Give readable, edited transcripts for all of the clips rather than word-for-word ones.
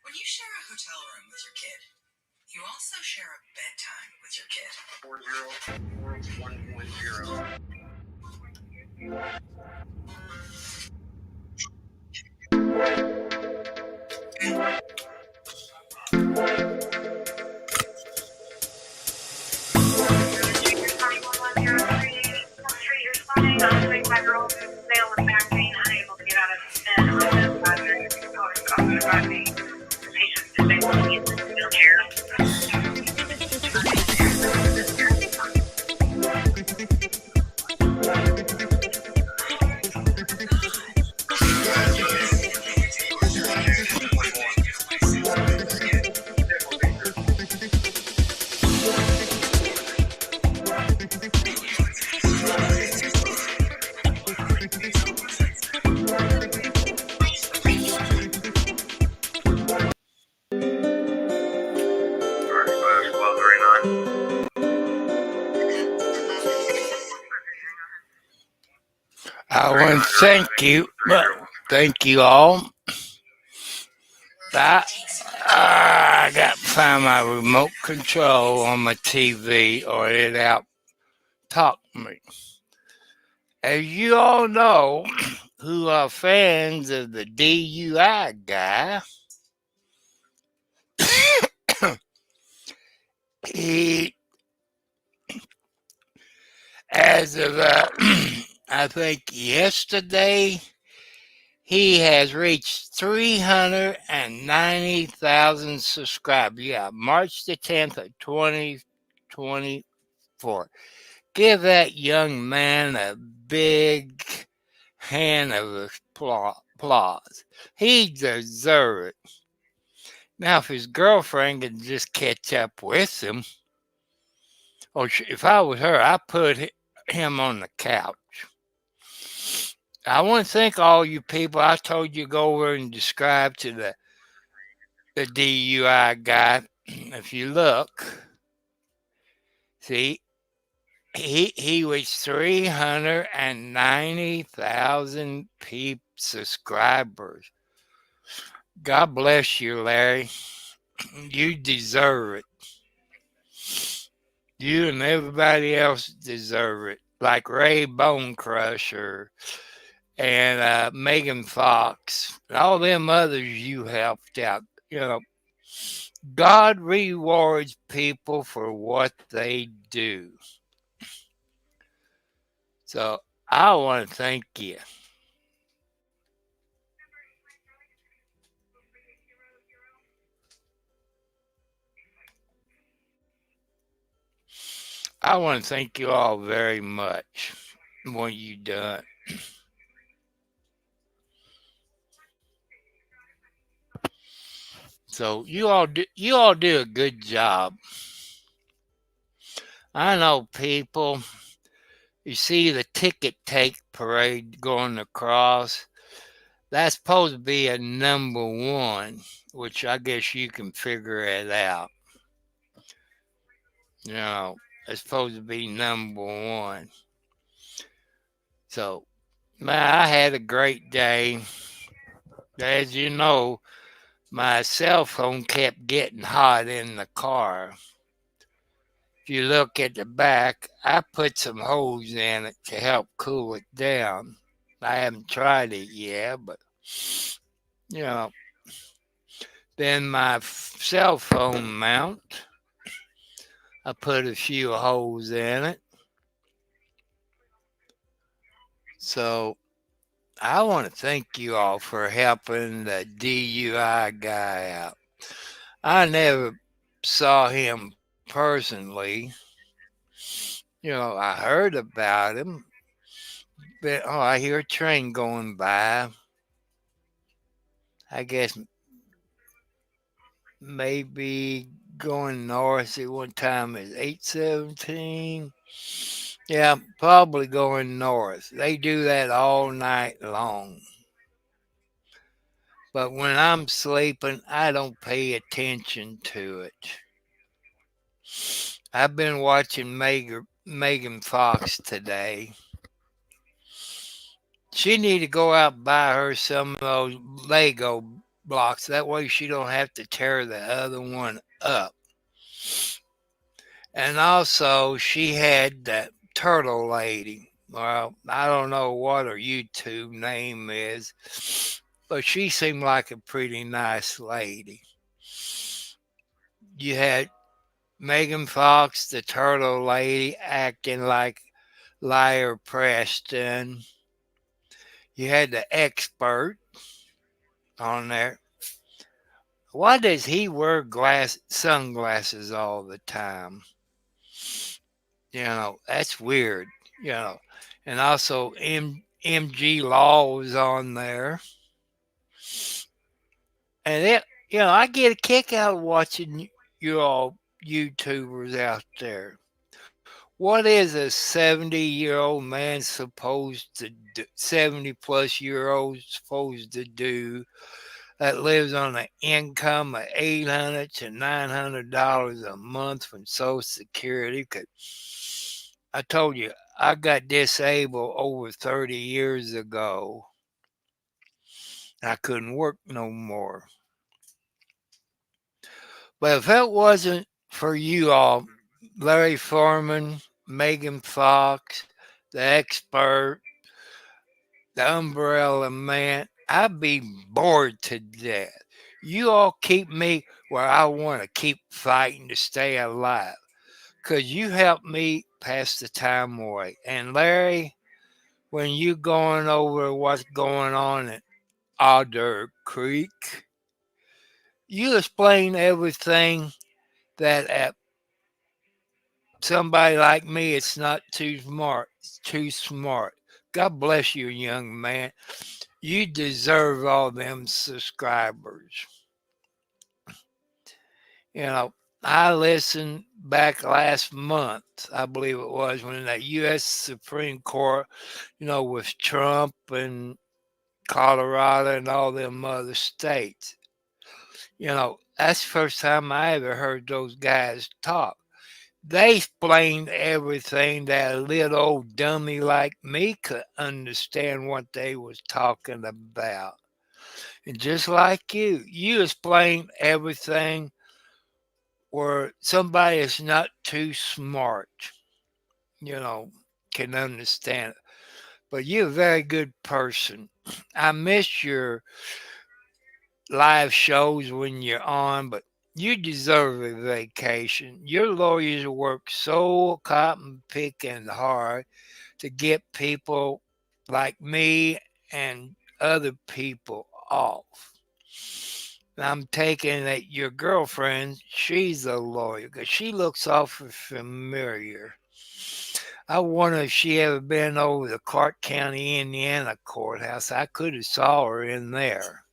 When you share a hotel room with your kid, you also share a bedtime with your kid. 404-110. I want to thank you all. I got to find my remote control on my TV or it out talk me. As you all know, who are fans of the DUI guy, he, as of I think yesterday, he has reached 390,000 subscribers. Yeah, March the 10th of 2024. Give that young man a big hand of applause. He deserves it. Now, if his girlfriend can just catch up with him, or if I was her, I'd put him on the couch. I want to thank all you people. I told you go over and describe to the DUI guy. If you look, see, he was 390,000 subscribers. God bless you, Larry. You deserve it. You and everybody else deserve it. Like Ray Bone Crusher and Megan Fox, and all them others you helped out. You know, God rewards people for what they do. So I want to thank you. I want to thank you all very much for what you done. So you all do a good job. I know people. You see the ticket take parade going across. That's supposed to be a number one, which I guess you can figure it out. You know, it's supposed to be number one. So, man, I had a great day. As you know, my cell phone kept getting hot in the car. If you look at the back, I put some hose in it to help cool it down. I haven't tried it yet, but you know. Then my cell phone mount, I put a few holes in it. So I want to thank you all for helping the DUI guy out. I never saw him personally. You know, I heard about him, but I hear a train going by. I guess maybe going north at one time is 817. Yeah, probably going north. They do that all night long. But when I'm sleeping, I don't pay attention to it. I've been watching Megan Fox today. She need to go out and buy her some of those Lego blocks. That way she don't have to tear the other one up. And also she had that turtle lady. Well, I don't know what her YouTube name is, but she seemed like a pretty nice lady. You had Megan Fox, the turtle lady, acting like Liar Preston. You had the expert on there. Why does he wear sunglasses all the time? That's weird. You know, and also MG Law was on there, and I get a kick out of watching you all YouTubers out there. What is a 70-year-old man supposed to do, 70 plus year old supposed to do that lives on an income of $800 to $900 a month from Social Security? 'Cause I told you I got disabled over 30 years ago. I couldn't work no more. But if it wasn't for you all, Larry Foreman, Megan Fox, the expert, the umbrella man, I'd be bored to death. You all keep me where I want to keep fighting to stay alive. Because you help me pass the time away. And Larry, when you going over what's going on at Otter Creek, you explain everything that at somebody like me, it's not too smart. It's too smart. God bless you, young man. You deserve all them subscribers. You know, I listened back last month, I believe it was, when that U.S. Supreme Court, with Trump and Colorado and all them other states. That's the first time I ever heard those guys talk. They explained everything that a little old dummy like me could understand what they was talking about. And just like you explained everything where somebody is not too smart, you know, can understand it. But you're a very good person. I miss your live shows when you're on, but you deserve a vacation. Your lawyers work so cotton picking hard to get people like me and other people off. I'm taking that your girlfriend, she's a lawyer because she looks awful familiar. I wonder if she ever been over the Clark County, Indiana courthouse. I could have saw her in there.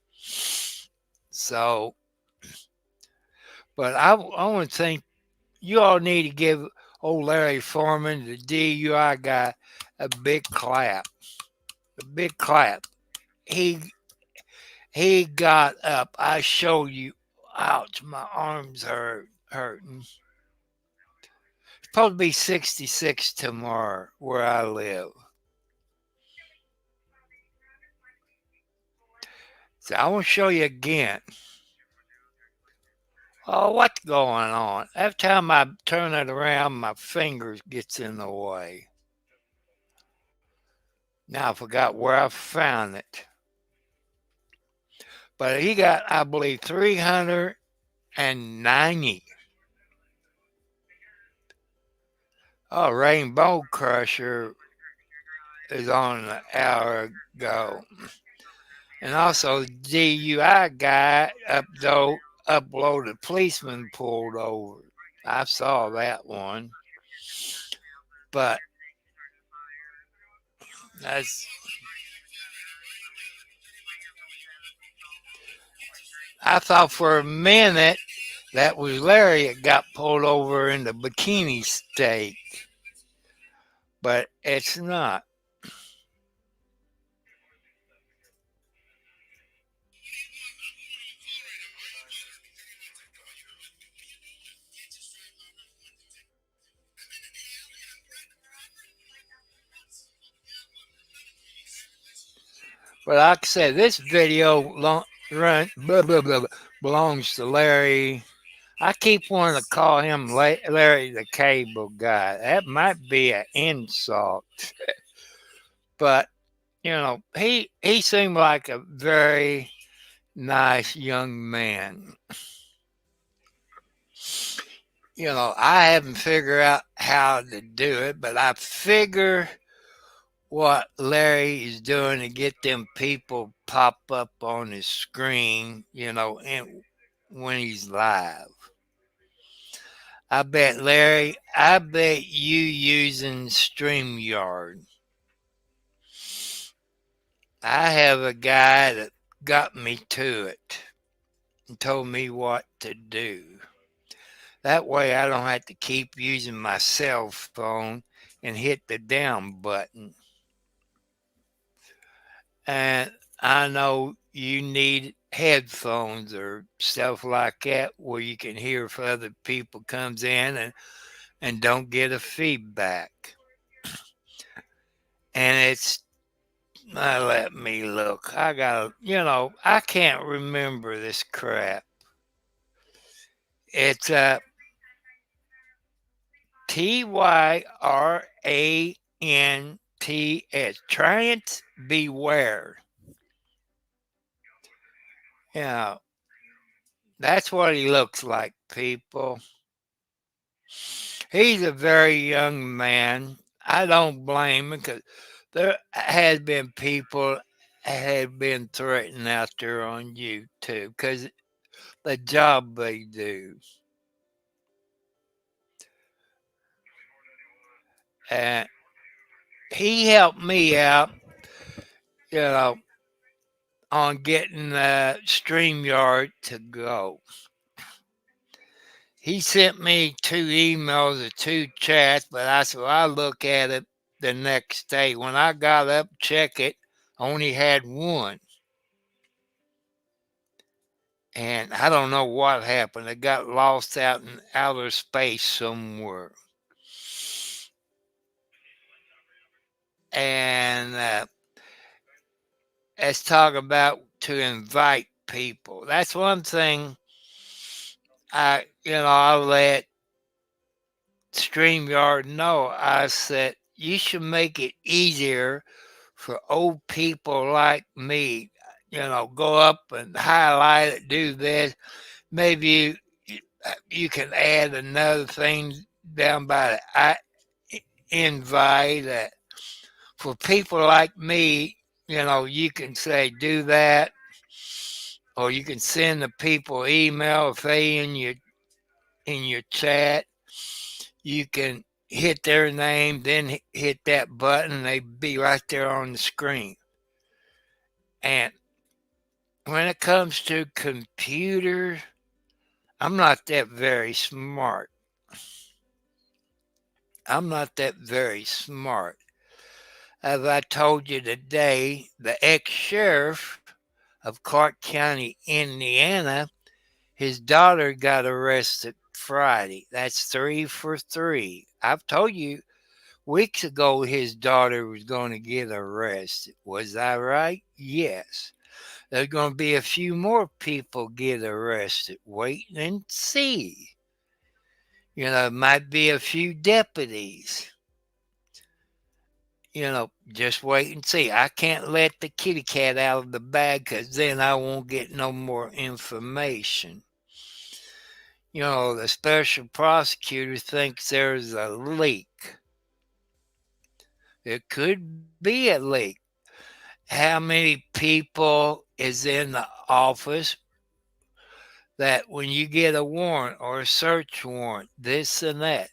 So, but I want to think you all need to give old Larry Foreman, the DUI guy, a big clap. A big clap. He he got up. I showed you. Ouch, my arms hurting. Supposed to be 66 tomorrow where I live. So I want to show you again. Oh, what's going on? Every time I turn it around, my fingers gets in the way. Now I forgot where I found it. But he got, I believe, 390. Oh, Rainbow Crusher is on an hour ago. And also, DUI guy uploaded policeman pulled over. I saw that one. But that's I thought for a minute that was Larry that got pulled over in the Bikini State, but it's not. But like I said, this video belongs to Larry. I keep wanting to call him Larry the Cable Guy. That might be an insult, but he seemed like a very nice young man. I haven't figured out how to do it, but I figure what Larry is doing to get them people pop up on his screen, and when he's live. I bet you using StreamYard. I have a guy that got me to it and told me what to do. That way I don't have to keep using my cell phone and hit the down button. And I know you need headphones or stuff like that where you can hear if other people comes in and don't get a feedback. And let me look. I can't remember this crap. It's TYRANTS. Trance Beware. Yeah, that's what he looks like, people. He's a very young man. I don't blame him because there has been people had been threatened out there on YouTube because the job they do. And he helped me out, you know, on getting the StreamYard to go. He sent me 2 emails or 2 chats, but I said, well, I'll look at it the next day. When I got up, check it, only had one. And I don't know what happened. It got lost out in outer space somewhere. And let's talk about to invite people. That's one thing I let StreamYard know. I said, you should make it easier for old people like me. Go up and highlight it, do this. Maybe you can add another thing down by the invite for people like me. You can say do that, or you can send the people email if they in your chat. You can hit their name, then hit that button, they be right there on the screen. And when it comes to computers, I'm not that very smart. I'm not that very smart. As I told you today, the ex-sheriff of Clark County, Indiana, his daughter got arrested Friday. That's 3 for 3. I've told you weeks ago his daughter was going to get arrested. Was I right? Yes. There's going to be a few more people get arrested. Wait and see. It might be a few deputies. Just wait and see. I can't let the kitty cat out of the bag because then I won't get no more information. The special prosecutor thinks there's a leak. There could be a leak. How many people is in the office that when you get a warrant or a search warrant, this and that,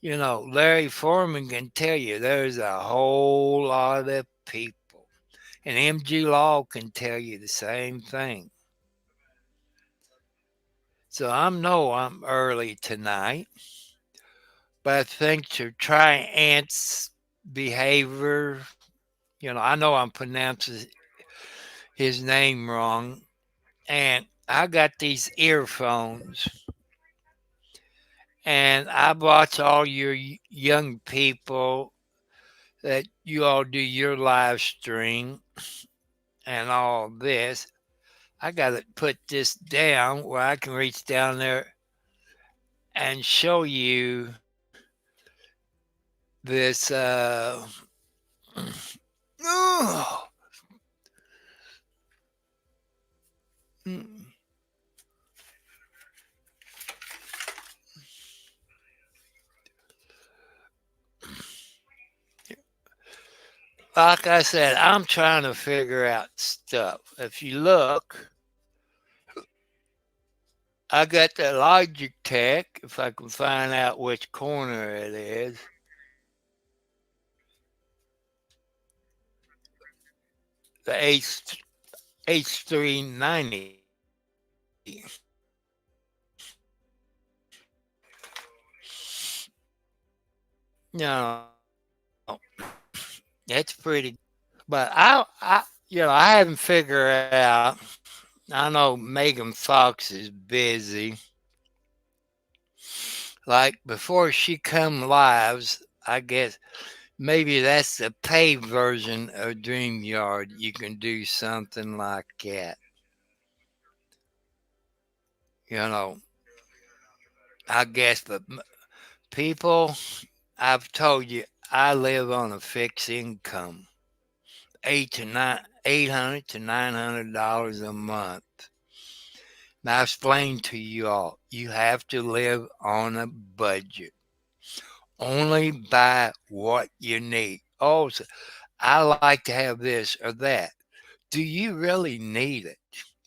Larry Foreman can tell you there's a whole lot of people. And MG Law can tell you the same thing. So I'm early tonight, but I think to try Ant's behavior, I know I'm pronouncing his name wrong. And I got these earphones. And I watch all your young people that you all do your live stream. and all this. I got to put this down where I can reach down there and show you this. Oh, mm, like I said, I'm trying to figure out stuff. If you look, I got the Logitech. If I can find out which corner it is, the H390. No, it's pretty. But I haven't figured out. I know Megan Fox is busy. Like before she come lives, I guess maybe that's the paid version of StreamYard. You can do something like that. You know, I guess, but people, I've told you, I live on a fixed income, 800 to $900 a month. Now, I explained to you all, you have to live on a budget. Only buy what you need. Oh, so I like to have this or that. Do you really need it?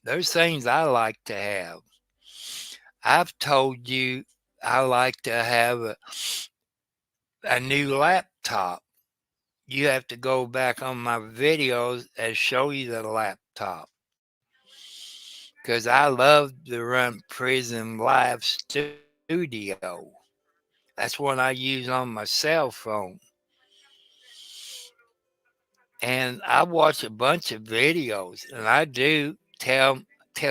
There's things I like to have. I've told you I like to have a new laptop. You have to go back on my videos and show you the laptop. Because I love to run Prism Live Studio. That's what I use on my cell phone. And I watch a bunch of videos, and I do tell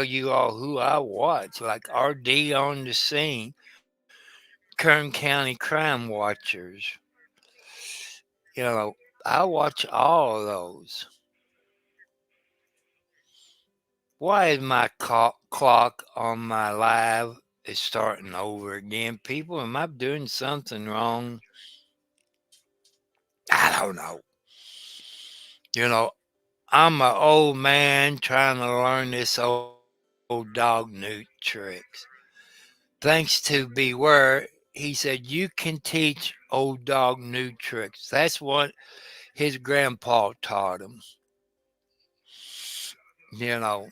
you all who I watch, like RD on the scene, Kern County Crime Watchers. You know, I watch all of those. Why is my clock on my live is starting over again? People, am I doing something wrong? I don't know. You know, I'm an old man trying to learn this old dog new tricks. Thanks to Beware, he said, you can teach old dog new tricks. That's what his grandpa taught him. You know,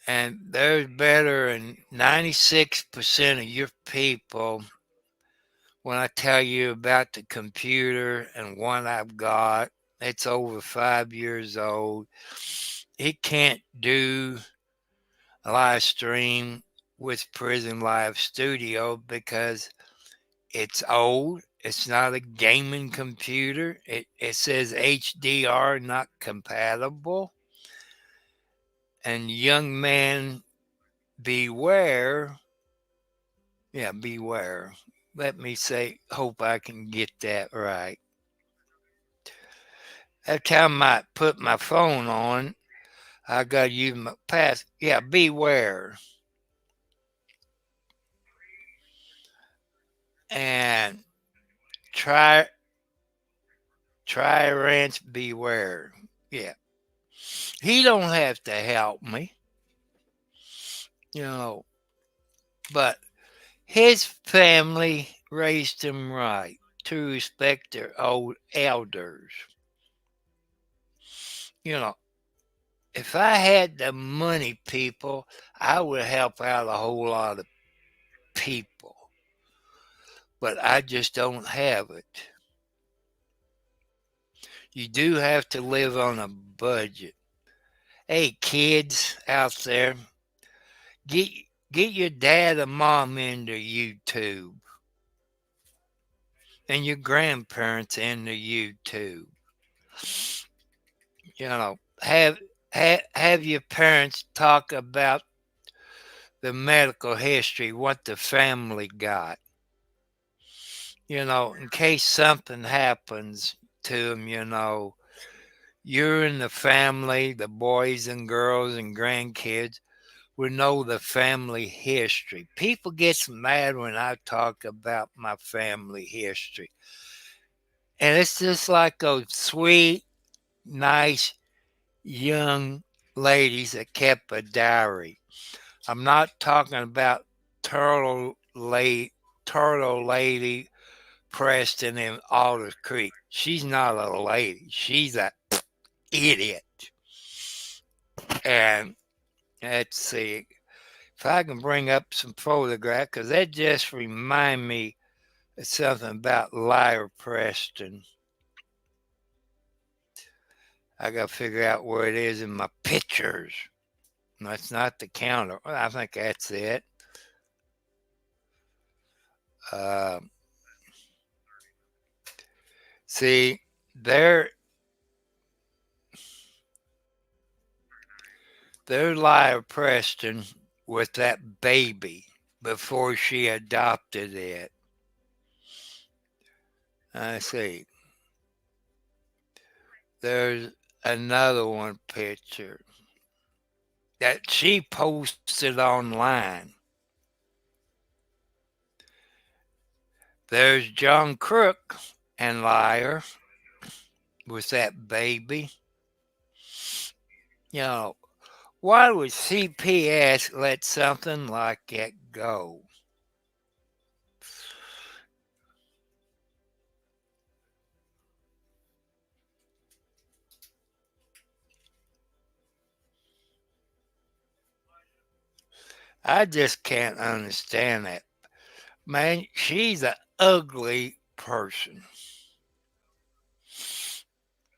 and there's better than 96% of your people when I tell you about the computer and one I've got. It's over 5 years old. It can't do a live stream with Prison Live Studio because it's old. It's not a gaming computer. It says HDR not compatible. And young man, beware. Yeah, beware. Let me say, hope I can get that right. Every time I put my phone on, I got to use my pass. Yeah, beware. And try ranch beware. Yeah. He don't have to help me, you know, but his family raised him right to respect their old elders. You know, if I had the money, people, I would help out a whole lot of people, but I just don't have it. You do have to live on a budget. Hey, kids out there, get get your dad and mom into YouTube and your grandparents into YouTube. You know, have your parents talk about the medical history, what the family got. You know, in case something happens to them, you know, You and the family, the boys and girls and grandkids, will know the family history. People get mad when I talk about my family history. And it's just like those sweet, nice, young ladies that kept a diary. I'm not talking about Turtle Lady Preston in Alder Creek. She's not a lady. She's a idiot. And let's see if I can bring up some photographs because that just remind me of something about Lyra Preston. I got to figure out where it is in my pictures. That's not the counter. I think that's it. Uh, see, there's Lyra Preston with that baby before she adopted it. I see. There's another one picture that she posted online. There's John Crook and Lyra with that baby. You know, why would CPS let something like that go? I just can't understand that. Man, she's an ugly person.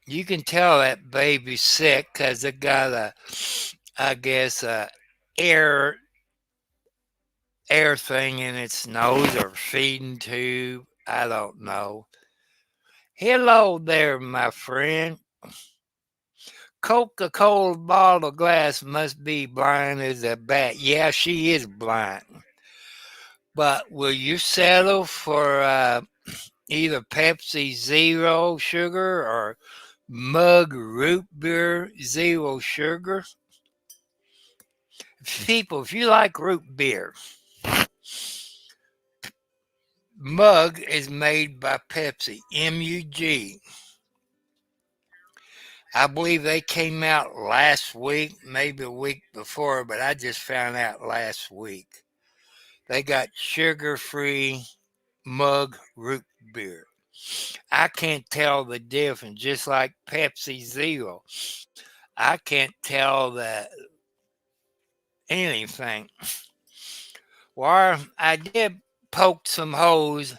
You can tell that baby's sick because it got I guess, air air thing in its nose or feeding tube. I don't know. Hello there, my friend. Coca-Cola bottle glass must be blind as a bat. Yeah, she is blind. But will you settle for either Pepsi Zero sugar or Mug Root Beer Zero sugar? People, if you like root beer, Mug is made by Pepsi, MUG. I believe they came out last week, maybe a week before, but I just found out last week. They got sugar free Mug root beer. I can't tell the difference, just like Pepsi Zero. I can't tell that anything. Well, I did poke some holes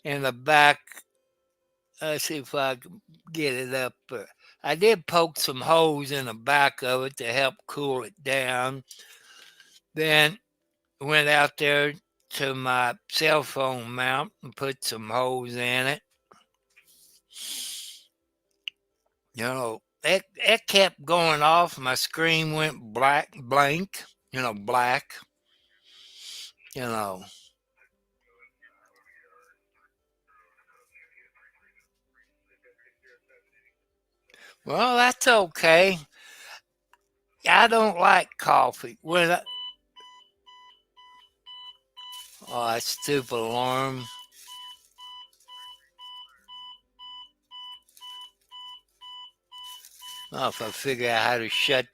in the back. Let's see if I can get it up. I did poke some holes in the back of it to help cool it down. Then went out there to my cell phone mount and put some holes in it. You know, it kept going off. My screen went blank, black, you know. Well, that's okay. I don't like coffee. Oh, that stupid alarm. Oh, if I figure out how to shut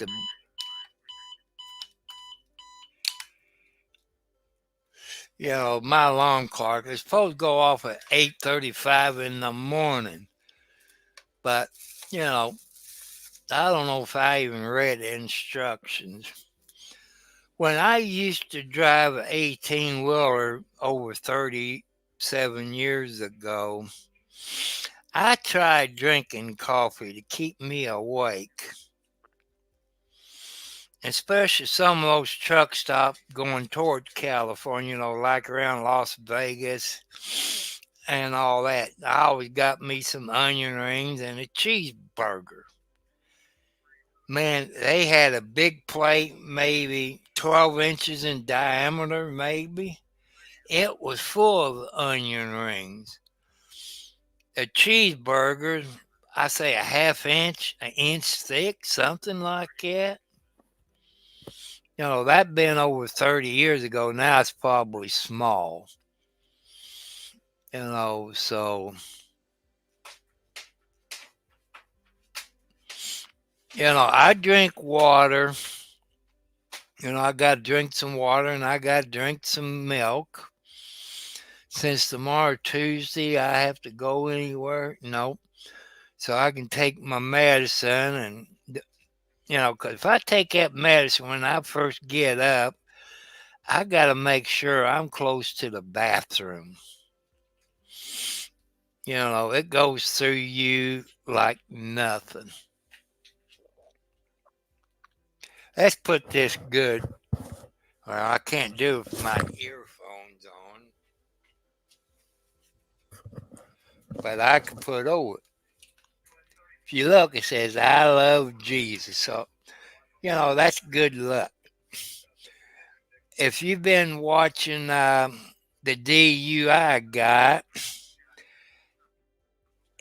my alarm clock is supposed to go off at 8:35 in the morning. But, you know, I don't know if I even read the instructions. When I used to drive an 18 wheeler over 37 years ago, I tried drinking coffee to keep me awake. Especially some of those truck stops going towards California, like around Las Vegas and all that. I always got me some onion rings and a cheeseburger. Man, they had a big plate, maybe 12 inches in diameter, maybe. It was full of onion rings. The cheeseburgers, I say a half inch, an inch thick, something like that. That been over 30 years ago. Now it's probably small. So I drink water. I got to drink some water and I got to drink some milk. Since tomorrow Tuesday, I have to go anywhere. No, so I can take my medicine because if I take that medicine when I first get up, I got to make sure I'm close to the bathroom. It goes through you like nothing. Let's put this good. Well, I can't do it with my earphones on, but I can put over it. If you look, it says, I love Jesus. So, that's good luck. If you've been watching the DUI guy,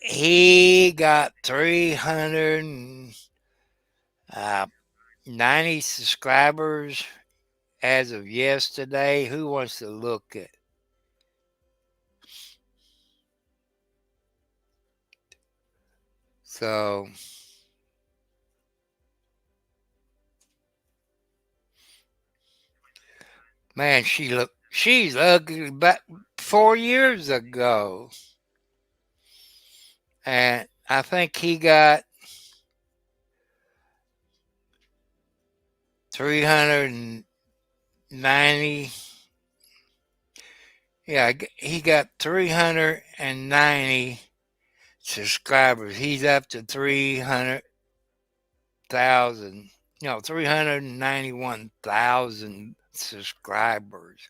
he got 390 subscribers as of yesterday. Who wants to look at? So, man, she's ugly about 4 years ago. And I think he got 390. Yeah, he got 390 subscribers. He's up to 300,000. 391,000 subscribers.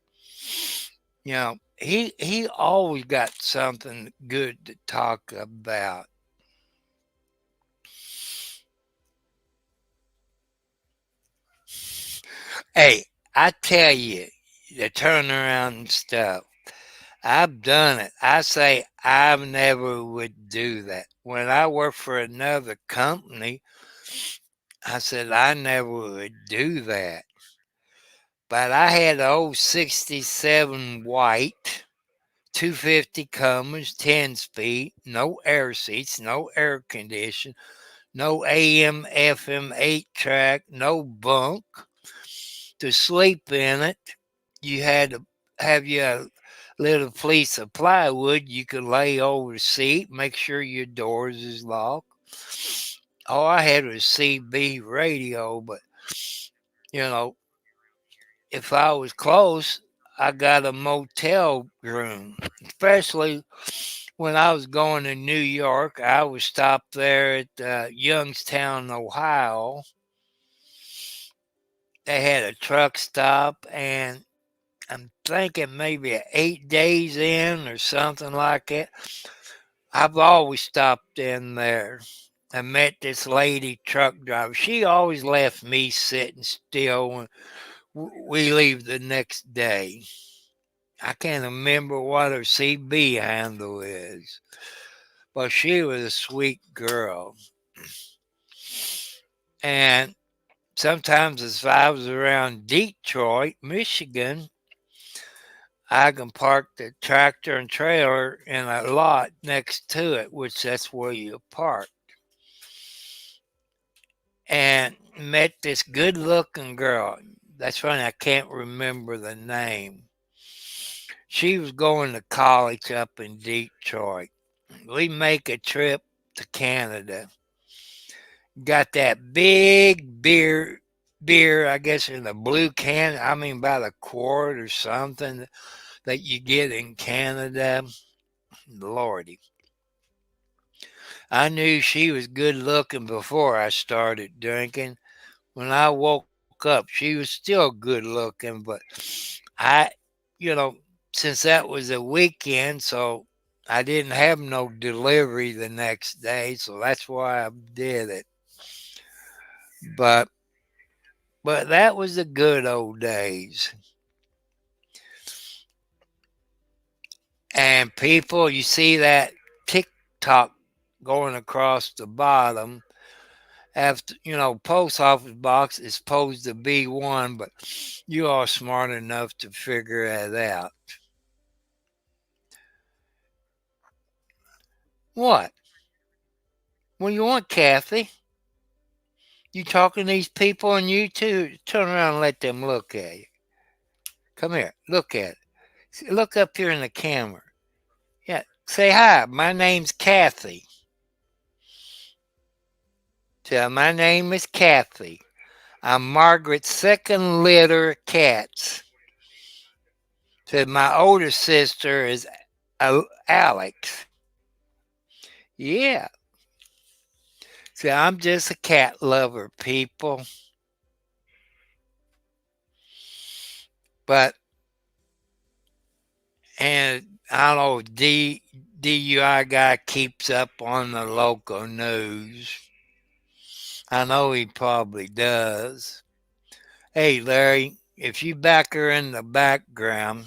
He always got something good to talk about. Hey, I tell you, the turnaround stuff. I've done it. I say I never would do that. When I worked for another company, I said I never would do that. But I had an old 67 white, 250 Cummins, 10 speed, no air seats, no air condition, no AM, FM, 8 track, no bunk. To sleep in it, you had to have your little piece of plywood you could lay over the seat, make sure your doors is locked. All I had was CB radio, but you know, if I was close, I got a motel room. Especially when I was going to New York, I would stop there at Youngstown, Ohio. They had a truck stop, and I'm thinking maybe 8 days in or something like that. I've always stopped in there. I met this lady truck driver. She always left me sitting still when we leave the next day. I can't remember what her CB handle is, but she was a sweet girl. And sometimes if I was around Detroit, Michigan, I can park the tractor and trailer in a lot next to it, which that's where you park. And met this good looking girl. That's funny, I can't remember the name. She was going to college up in Detroit. We make a trip to Canada. Got that big beer, I guess in a blue can. I mean, about a quart or something that you get in Canada. Lordy. I knew she was good looking before I started drinking. When I woke up, she was still good looking, but I, you know, since that was a weekend, so I didn't have no delivery the next day, so that's why I did it. But but that was the good old days. And people, you see that TikTok going across the bottom. After, post office box is supposed to be one, but you are smart enough to figure that out. What? What do you want, Kathy? You talking to these people and you too? Turn around and let them look at you. Come here, look at it. Look up here in the camera. Yeah, say hi. My name's Kathy. Tell my name is Kathy. I'm Margaret's second litter of cats. Said my older sister is Alex. Yeah. See, I'm just a cat lover, people. But and I don't know, DUI guy keeps up on the local news. I know he probably does. Hey, Larry, if you back her in the background,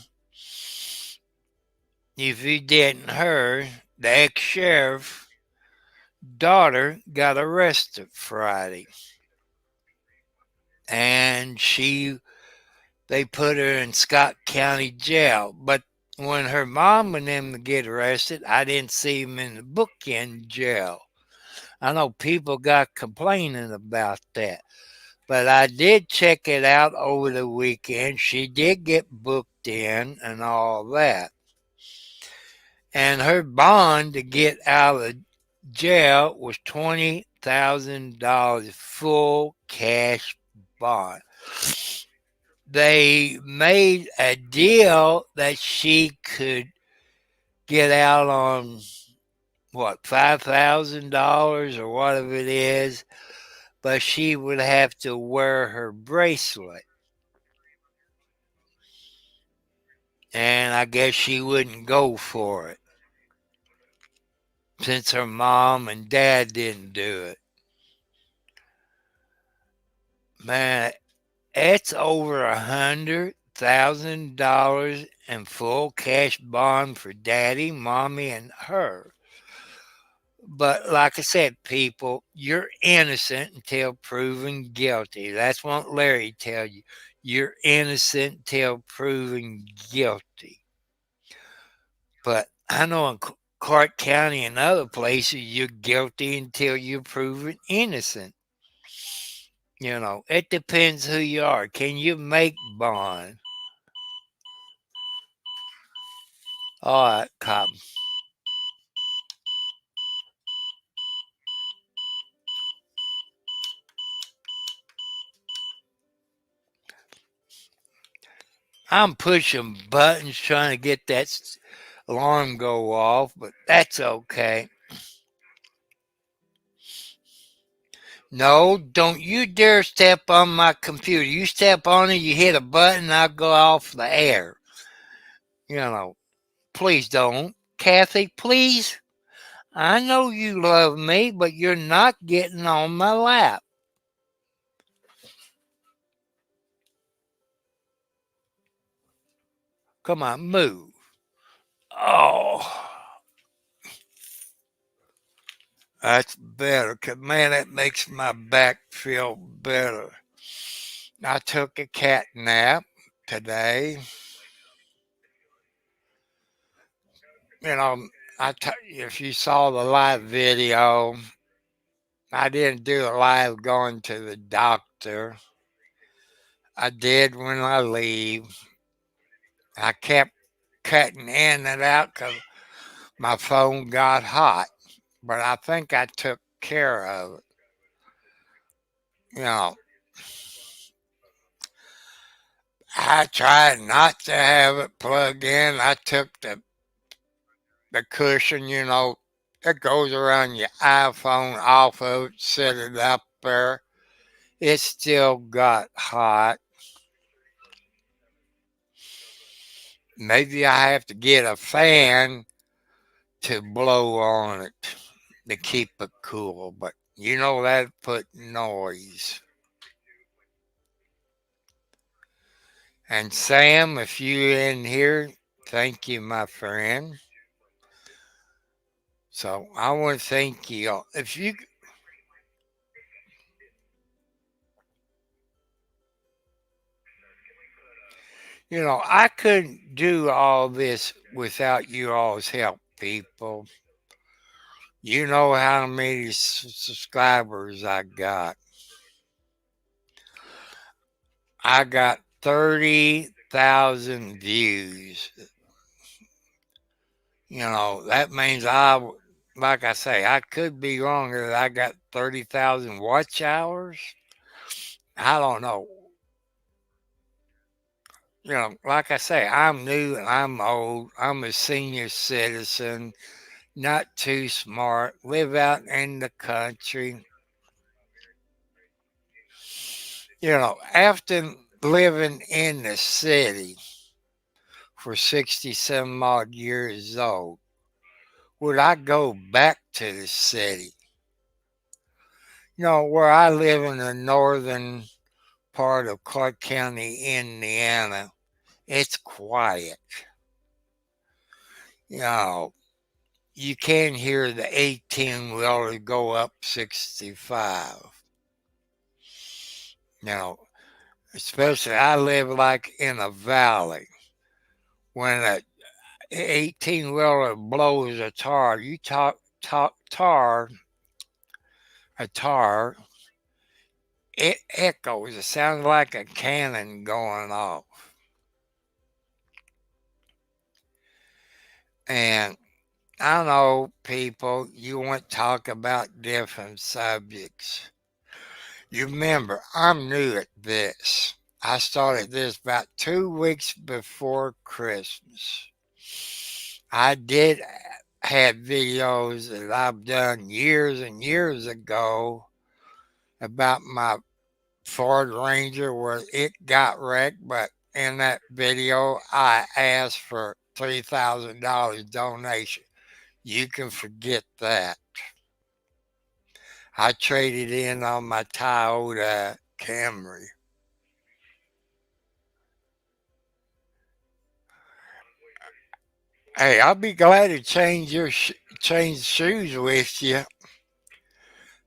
if you didn't hear, the ex-sheriff daughter got arrested Friday, and they put her in Scott County Jail. But when her mom and them get arrested, I didn't see them in the bookend jail. I know people got complaining about that, but I did check it out over the weekend. She did get booked in and all that. And her bond to get out of jail was $20,000 full cash bond. They made a deal that she could get out on what, $5,000 or whatever it is, but she would have to wear her bracelet. And I guess she wouldn't go for it since her mom and dad didn't do it. Man, it's over $100,000 in full cash bond for daddy, mommy, and her. But like I said, people, you're innocent until proven guilty. That's what Larry tell you. You're innocent until proven guilty. But I know in Clark County and other places, you're guilty until you're proven innocent. It depends who you are. Can you make bond? All right, cop. I'm pushing buttons trying to get that alarm go off, but that's okay. No, don't you dare step on my computer. You step on it, you hit a button, I'll go off the air. You know, please don't. Kathy, please. I know you love me, but you're not getting on my lap. Come on, move. Oh, that's better. 'Cause man, that makes my back feel better. I took a cat nap today. You know, if you saw the live video, I didn't do a live going to the doctor. I did when I leave. I kept cutting in and out because my phone got hot, but I think I took care of it. You know, I tried not to have it plugged in. I took the cushion, that goes around your iPhone off of it, set it up there. It still got hot. Maybe I have to get a fan to blow on it to keep it cool, but that put noise. And Sam, if you in here, thank you, my friend. So I want to thank you all. If I couldn't do all this without you all's help, people. You know how many subscribers I got. I got 30,000 views. That means like I say, I could be wrong that I got 30,000 watch hours. I don't know. Like I say, I'm new and I'm old. I'm a senior citizen, not too smart, live out in the country. After living in the city for 67 odd years old, would I go back to the city? Where I live in the northern part of Clark County, Indiana, it's quiet. You know, you can hear the 18 wheeler go up 65. Now, especially I live like in a valley. When a 18 wheeler blows a tar, you a tar, it echoes. It sounds like a cannon going off. And I know people, you want to talk about different subjects. You remember, I'm new at this. I started this about 2 weeks before Christmas. I did have videos that I've done years and years ago about my Ford Ranger where it got wrecked, but in that video, I asked for $3,000 donation. You can forget that. I traded in on my Toyota Camry. Hey, I'll be glad to change shoes with you.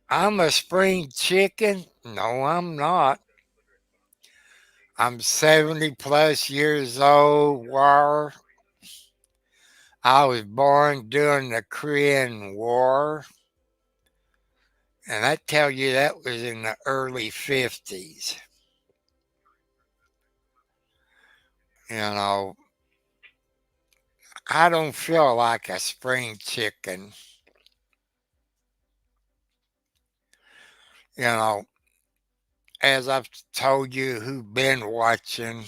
I'm a spring chicken. No, I'm not. I'm 70 plus years old. War. I was born during the Korean War. And I tell you, that was in the early 50s. You know, I don't feel like a spring chicken. You know, as I've told you who've been watching,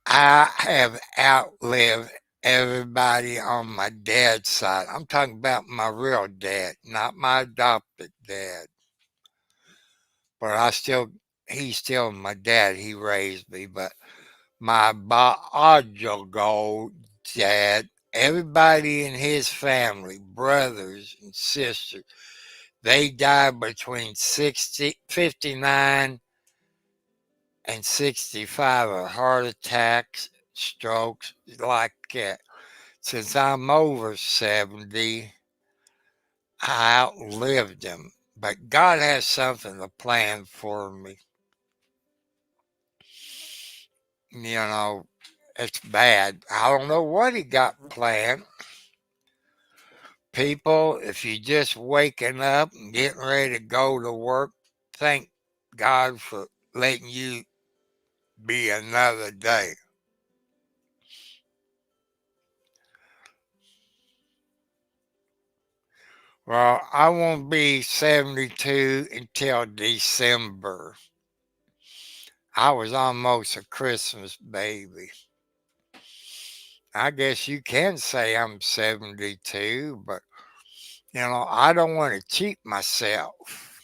I have outlived everybody on my dad's side. I'm talking about my real dad, not my adopted dad. But he's still my dad. He raised me. But my biological dad, everybody in his family, brothers and sisters, they died between 59 and 65 of heart attacks, strokes, like that. Since I'm over 70, I outlived them. But God has something to plan for me. It's bad. I don't know what he got planned. People, if you're just waking up and getting ready to go to work, thank God for letting you be another day. Well, I won't be 72 until December. I was almost a Christmas baby. I guess you can say I'm 72, but I don't want to cheat myself.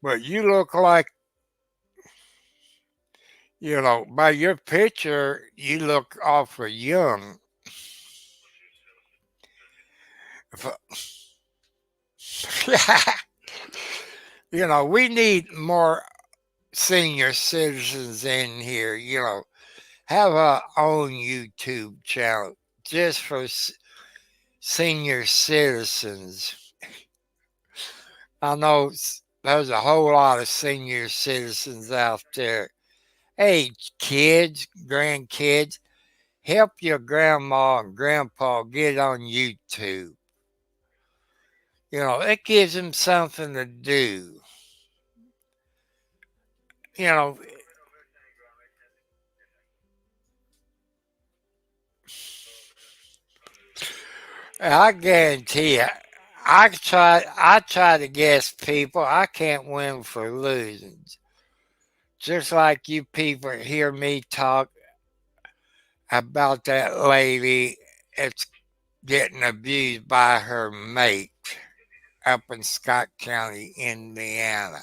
But you look like, by your picture, you look awful young. We need more senior citizens in here, have our own YouTube just for senior citizens. I know there's a whole lot of senior citizens out there. Hey, kids, grandkids, help your grandma and grandpa get on YouTube. It gives them something to do. You know, I guarantee you, I try to guess people. I can't win for losing. Just like you people hear me talk about that lady that's getting abused by her mate up in Scott County, Indiana.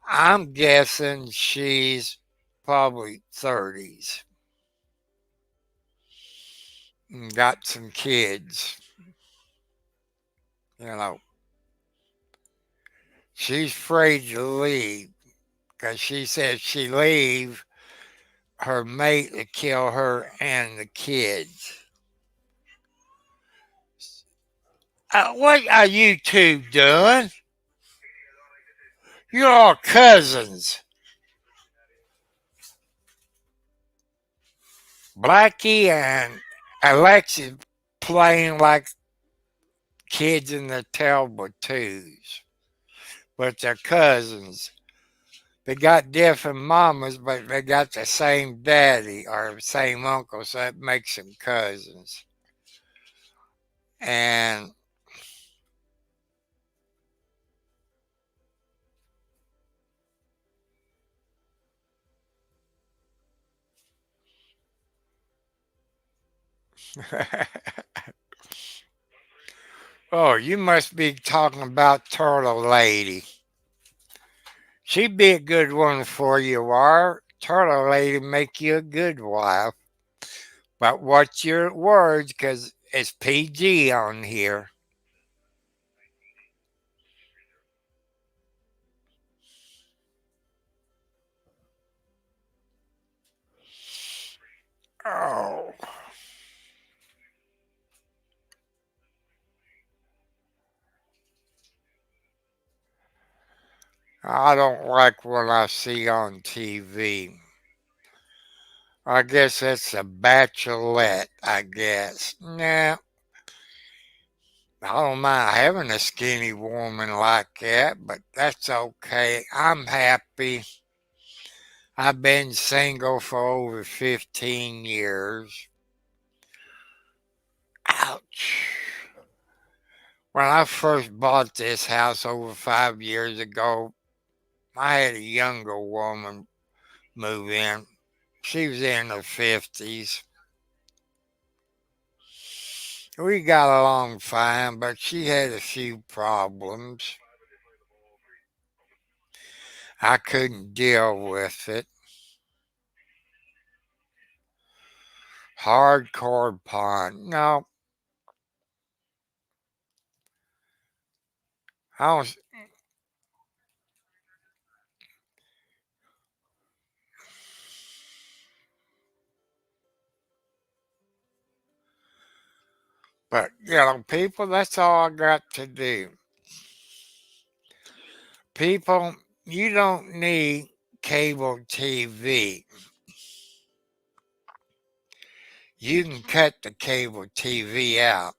I'm guessing she's probably 30s and got some kids. You know, she's afraid to leave because she said she leave her mate to kill her and the kids. What are you two doing? You're all cousins. Blackie and Alexis playing like kids in the terrible twos, but they're cousins. They got different mamas, but they got the same daddy or same uncle, so that makes them cousins. And oh, you must be talking about Turtle Lady. She'd be a good one for you, War. Turtle Lady make you a good wife. But watch your words, 'cause it's PG on here. Oh, I don't like what I see on TV. I guess that's a bachelorette, I guess. Nah, I don't mind having a skinny woman like that, but that's okay. I'm happy. I've been single for over 15 years. Ouch. When I first bought this house over 5 years ago, I had a younger woman move in. She was in her 50s. We got along fine, but she had a few problems. I couldn't deal with it. Hardcore pond. No, I don't. But, people, that's all I got to do. People, you don't need cable TV. You can cut the cable TV out.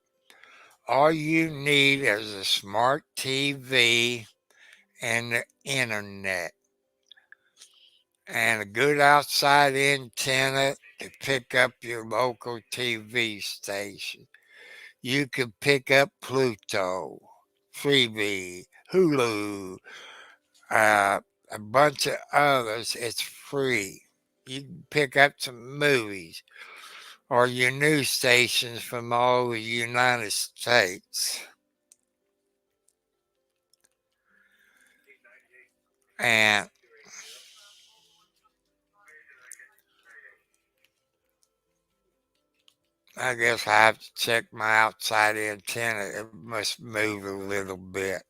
All you need is a smart TV and the internet and a good outside antenna to pick up your local TV station. You can pick up Pluto, Freebie, Hulu, uh, a bunch of others. It's free. You can pick up some movies or your news stations from all over the United States. And I guess I have to check my outside antenna. It must move a little bit.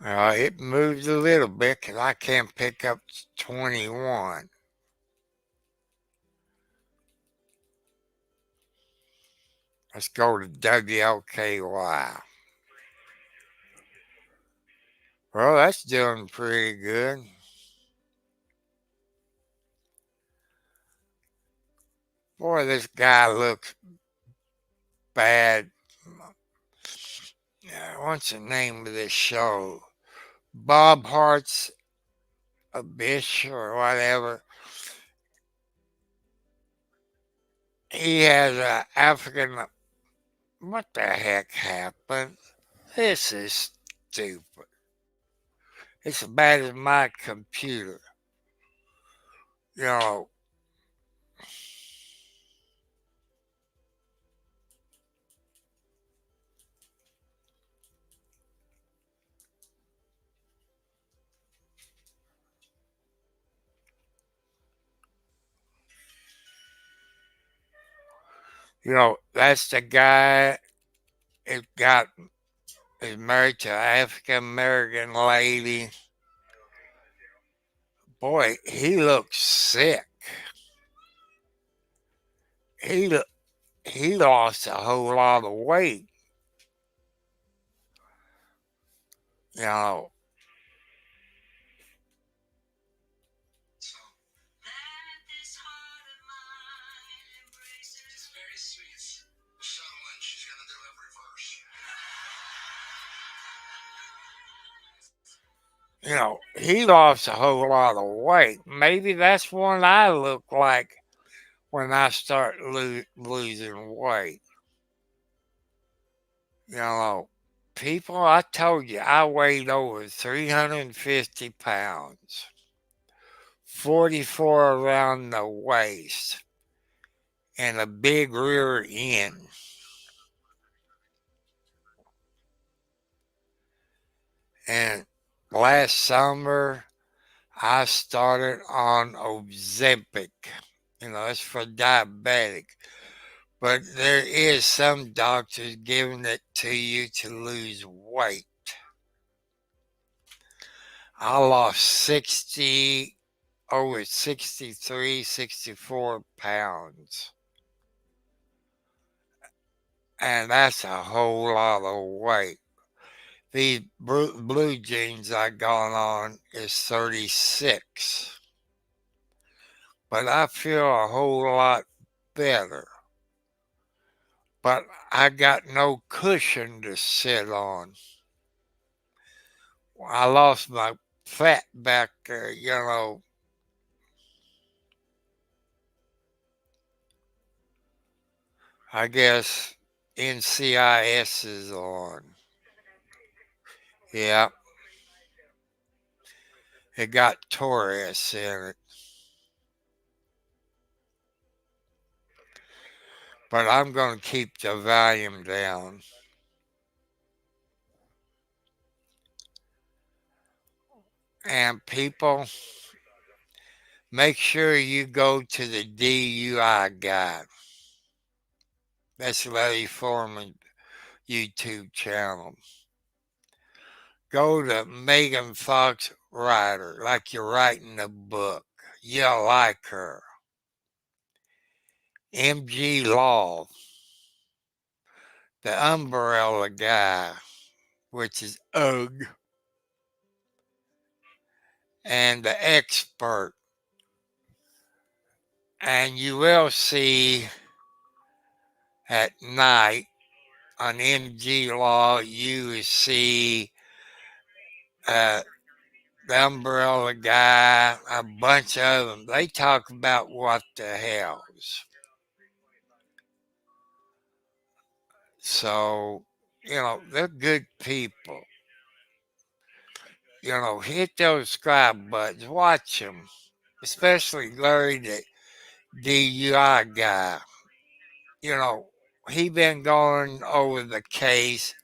It moved a little bit because I can't pick up 21. Let's go to WLKY. Well, that's doing pretty good. Boy, this guy looks bad. What's the name of this show? Bob Hart's Abyss or whatever. He has an African. What the heck happened? This is stupid. It's as bad as my computer. You know, that's the guy that got is married to an African American lady. Boy, he looks sick. He he lost a whole lot of weight. You know, So, that this heart of mine embraces. It's very sweet. Sean Lynch, she's gonna deliver first. he lost a whole lot of weight. Maybe that's what I look like when I start losing weight. You know, people, I told you I weighed over 350 pounds, 44 around the waist, and a big rear end. And last summer, I started on Ozempic. It's for diabetic. But there is some doctors giving it to you to lose weight. I lost 60, over 63, 64 pounds. And that's a whole lot of weight. These blue jeans I got on is 36. But I feel a whole lot better. But I got no cushion to sit on. I lost my fat back there. I guess NCIS is on. Yeah, it got Taurus in it. But I'm going to keep the volume down. And people, make sure you go to the DUI guide. That's Larry Foreman YouTube channel. Go to Megan Fox Writer, like you're writing a book. You'll like her. MG Law, the umbrella guy, which is UGG, and the expert. And you will see at night on MG Law, you will see uh, the umbrella guy, a bunch of them. They talk about what the hells. So, they're good people. Hit those subscribe buttons, watch them, especially Larry, the DUI guy. You know, he been going over the case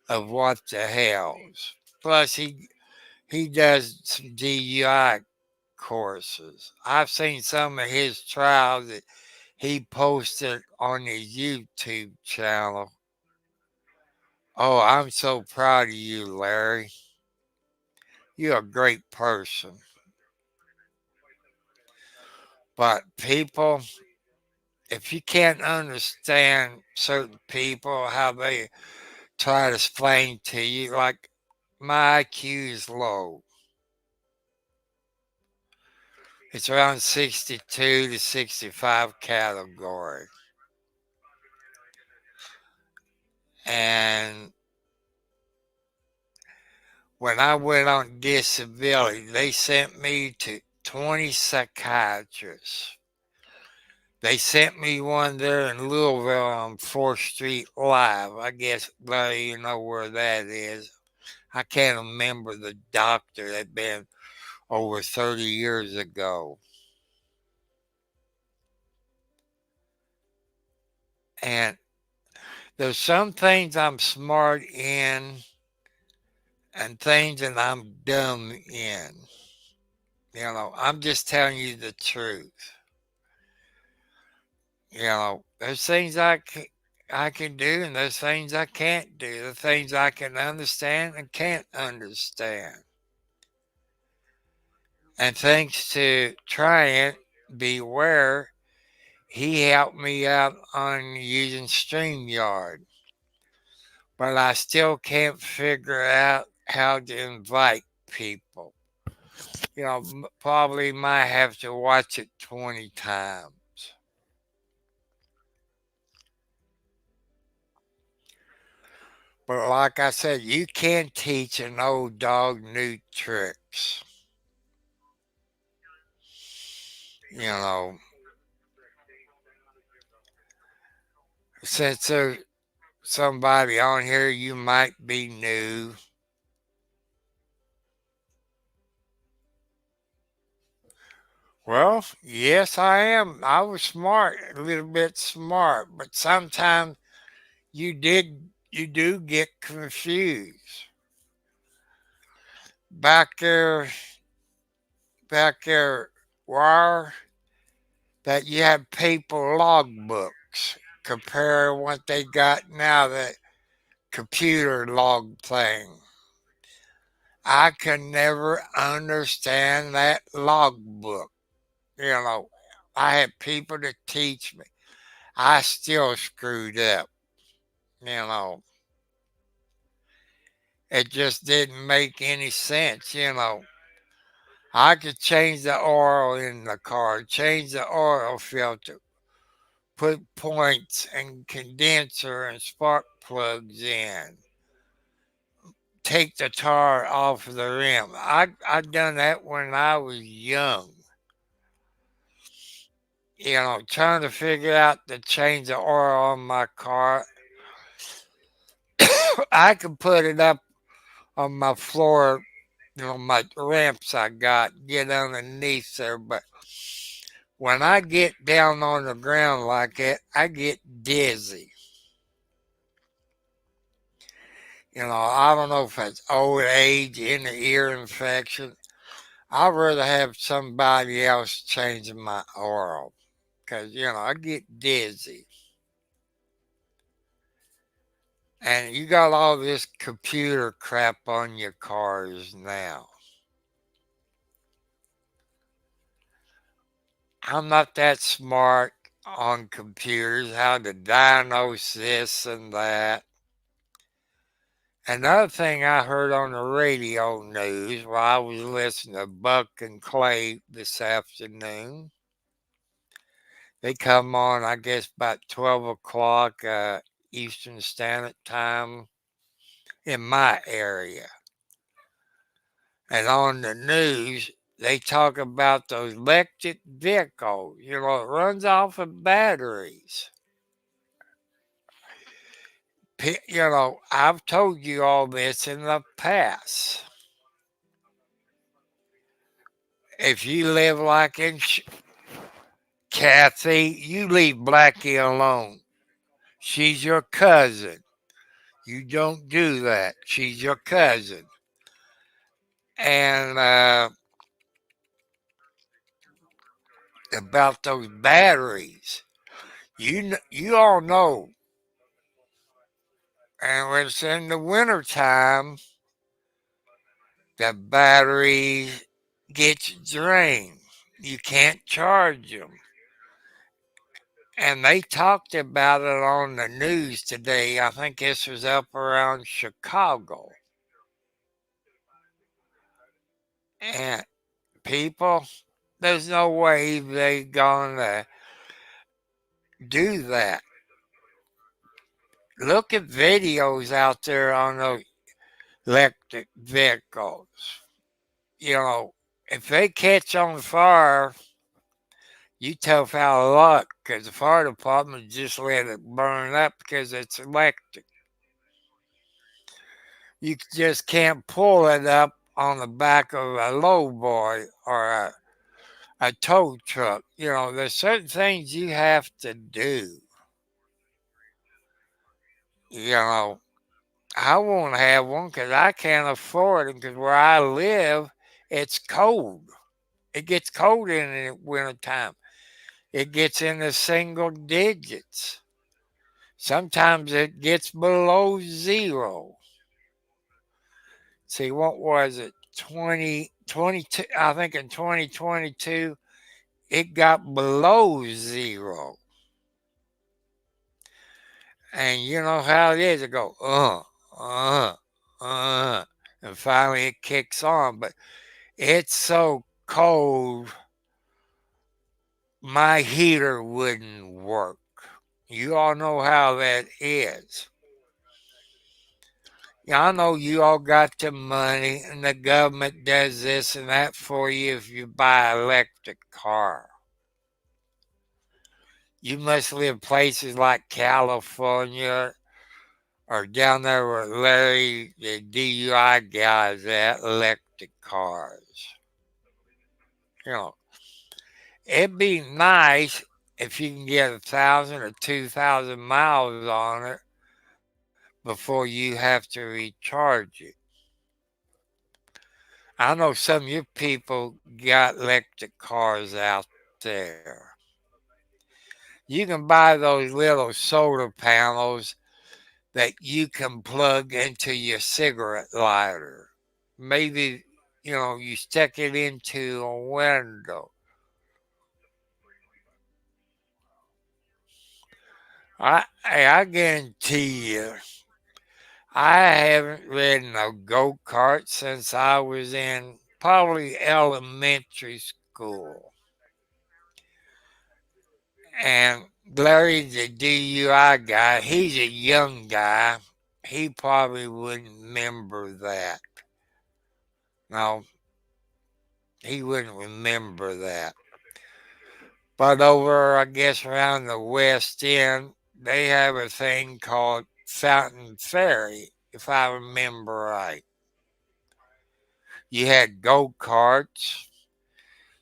of what the hells. Plus, he does some DUI courses. I've seen some of his trials that he posted on his YouTube channel. Oh, I'm so proud of you, Larry. you're a great person. But people, if you can't understand certain people, how they try to explain to you, like my IQ is low. It's around 62 to 65 category. And when I went on disability, they sent me to 20 psychiatrists. They sent me one there in Louisville on 4th Street Live. I guess you know where that is. I can't remember the doctor. That been over 30 years ago. And there's some things I'm smart in and things that I'm dumb in. I'm just telling you the truth. There's things I can do and there's things I can't do. The things I can understand and can't understand. And thanks to trying Beware, he helped me out on using StreamYard. But I still can't figure out how to invite people. Probably might have to watch it 20 times. But like I said, you can't teach an old dog new tricks. You know, since there's somebody on here, you might be new. Well, yes, I am. I was smart, a little bit smart, but sometimes you do get confused. Back there, back there, where that you have paper logbooks compare what they got now, that computer log thing. I can never understand that logbook. I had people to teach me. I still screwed up. You know, it just didn't make any sense. I could change the oil in the car, change the oil filter, put points and condenser and spark plugs in, take the tar off of the rim. I done that when I was young. Trying to figure out to change the oil on my car. I could put it up on my floor, my ramps I got, get underneath there, but when I get down on the ground like that, I get dizzy. I don't know if it's old age, inner ear infection. I'd rather have somebody else changing my oil because, I get dizzy. And you got all this computer crap on your cars now. I'm not that smart on computers, how to diagnose this and that. Another thing I heard on the radio news while I was listening to Buck and Clay this afternoon, they come on, I guess, about 12 o'clock Eastern Standard Time in my area. And on the news, they talk about those electric vehicles, it runs off of batteries. I've told you all this in the past. If you live like in Kathy, you leave Blackie alone. She's your cousin. You don't do that. She's your cousin. And about those batteries, you all know. And when it's in the wintertime, the battery gets drained. You can't charge them. And they talked about it on the news today. I think this was up around Chicago. And people, there's no way they gonna do that. Look at videos out there on those electric vehicles. You know, if they catch on fire, you tough out of luck because the fire department just let it burn up because it's electric. You just can't pull it up on the back of a lowboy or a tow truck. You know, there's certain things you have to do. You know, I won't have one because I can't afford it because where I live, it's cold. It gets cold in the wintertime. It gets in the single digits. Sometimes it gets below zero. See, what was it? 2022, I think in 2022, it got below zero. And you know how it is. It go, and finally it kicks on. But it's so cold, my heater wouldn't work. You all know how that is. Yeah, I know you all got the money and the government does this and that for you if you buy an electric car. You must live places like California or down there where Larry, the DUI guys at, electric cars. You know, it'd be nice if you can get 1,000 or 2,000 miles on it before you have to recharge it. I know some of your people got electric cars out there. You can buy those little solar panels that you can plug into your cigarette lighter. Maybe, you know, you stick it into a window. I guarantee you, I haven't ridden a go kart since I was in probably elementary school. And Larry, the DUI guy, he's a young guy. He probably wouldn't remember that. No, he wouldn't remember that. But over, I guess, around the West End, they have a thing called Fountain Ferry, if I remember right. You had go karts,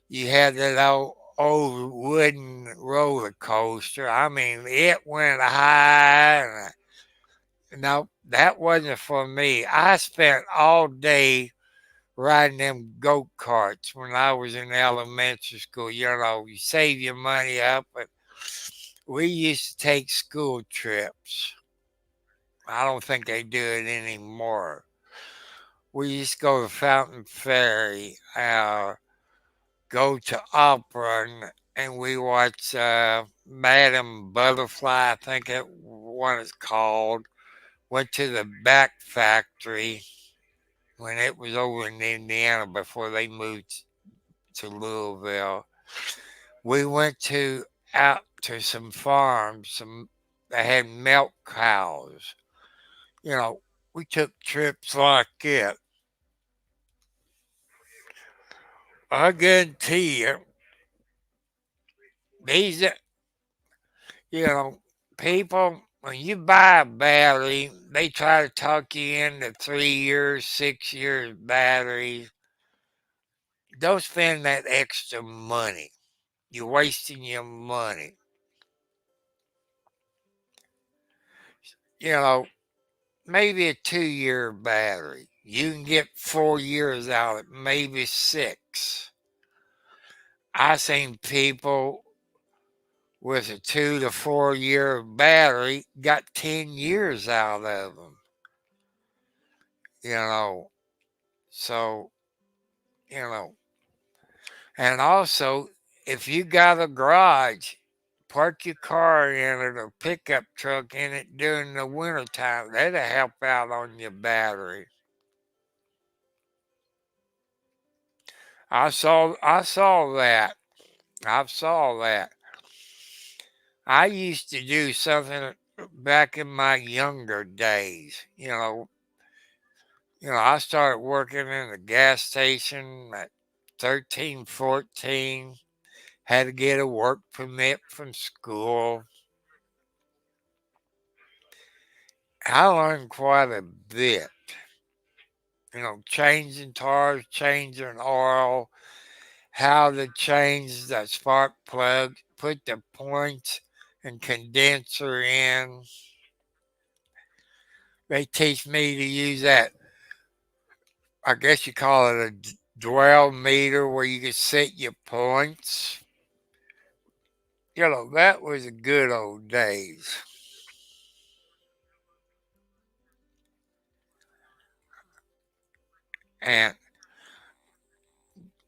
you had that old wooden roller coaster. I mean, it went high. No, that wasn't for me. I spent all day riding them go karts when I was in elementary school. You know, you save your money up, but we used to take school trips. I don't think they do it anymore. We used to go to Fountain Ferry, go to opera, and we watched Madame Butterfly, I think it what it's called. Went to the Back Factory when it was over in Indiana before they moved to Louisville. We went to out to some farms, some that had milk cows. You know, we took trips like it. I guarantee you, these, you know, people, when you buy a battery, they try to talk you into 3 years, 6 years batteries. Don't spend that extra money. You're wasting your money. You know, maybe a 2 year battery. You can get 4 years out of it, maybe six. I seen people with a 2 to 4 year battery got 10 years out of them. You know, So, you know, and also if you got a garage, park your car in it or pickup truck in it during the wintertime. That'll help out on your battery. I saw that. I saw that. I used to do something back in my younger days. I started working in a gas station at 13, 14. Had to get a work permit from school. I learned quite a bit. Changing tires, changing oil, how to change the spark plug, put the points and condenser in. They teach me to use that, I guess you call it a dwell meter where you can set your points. That was the good old days. And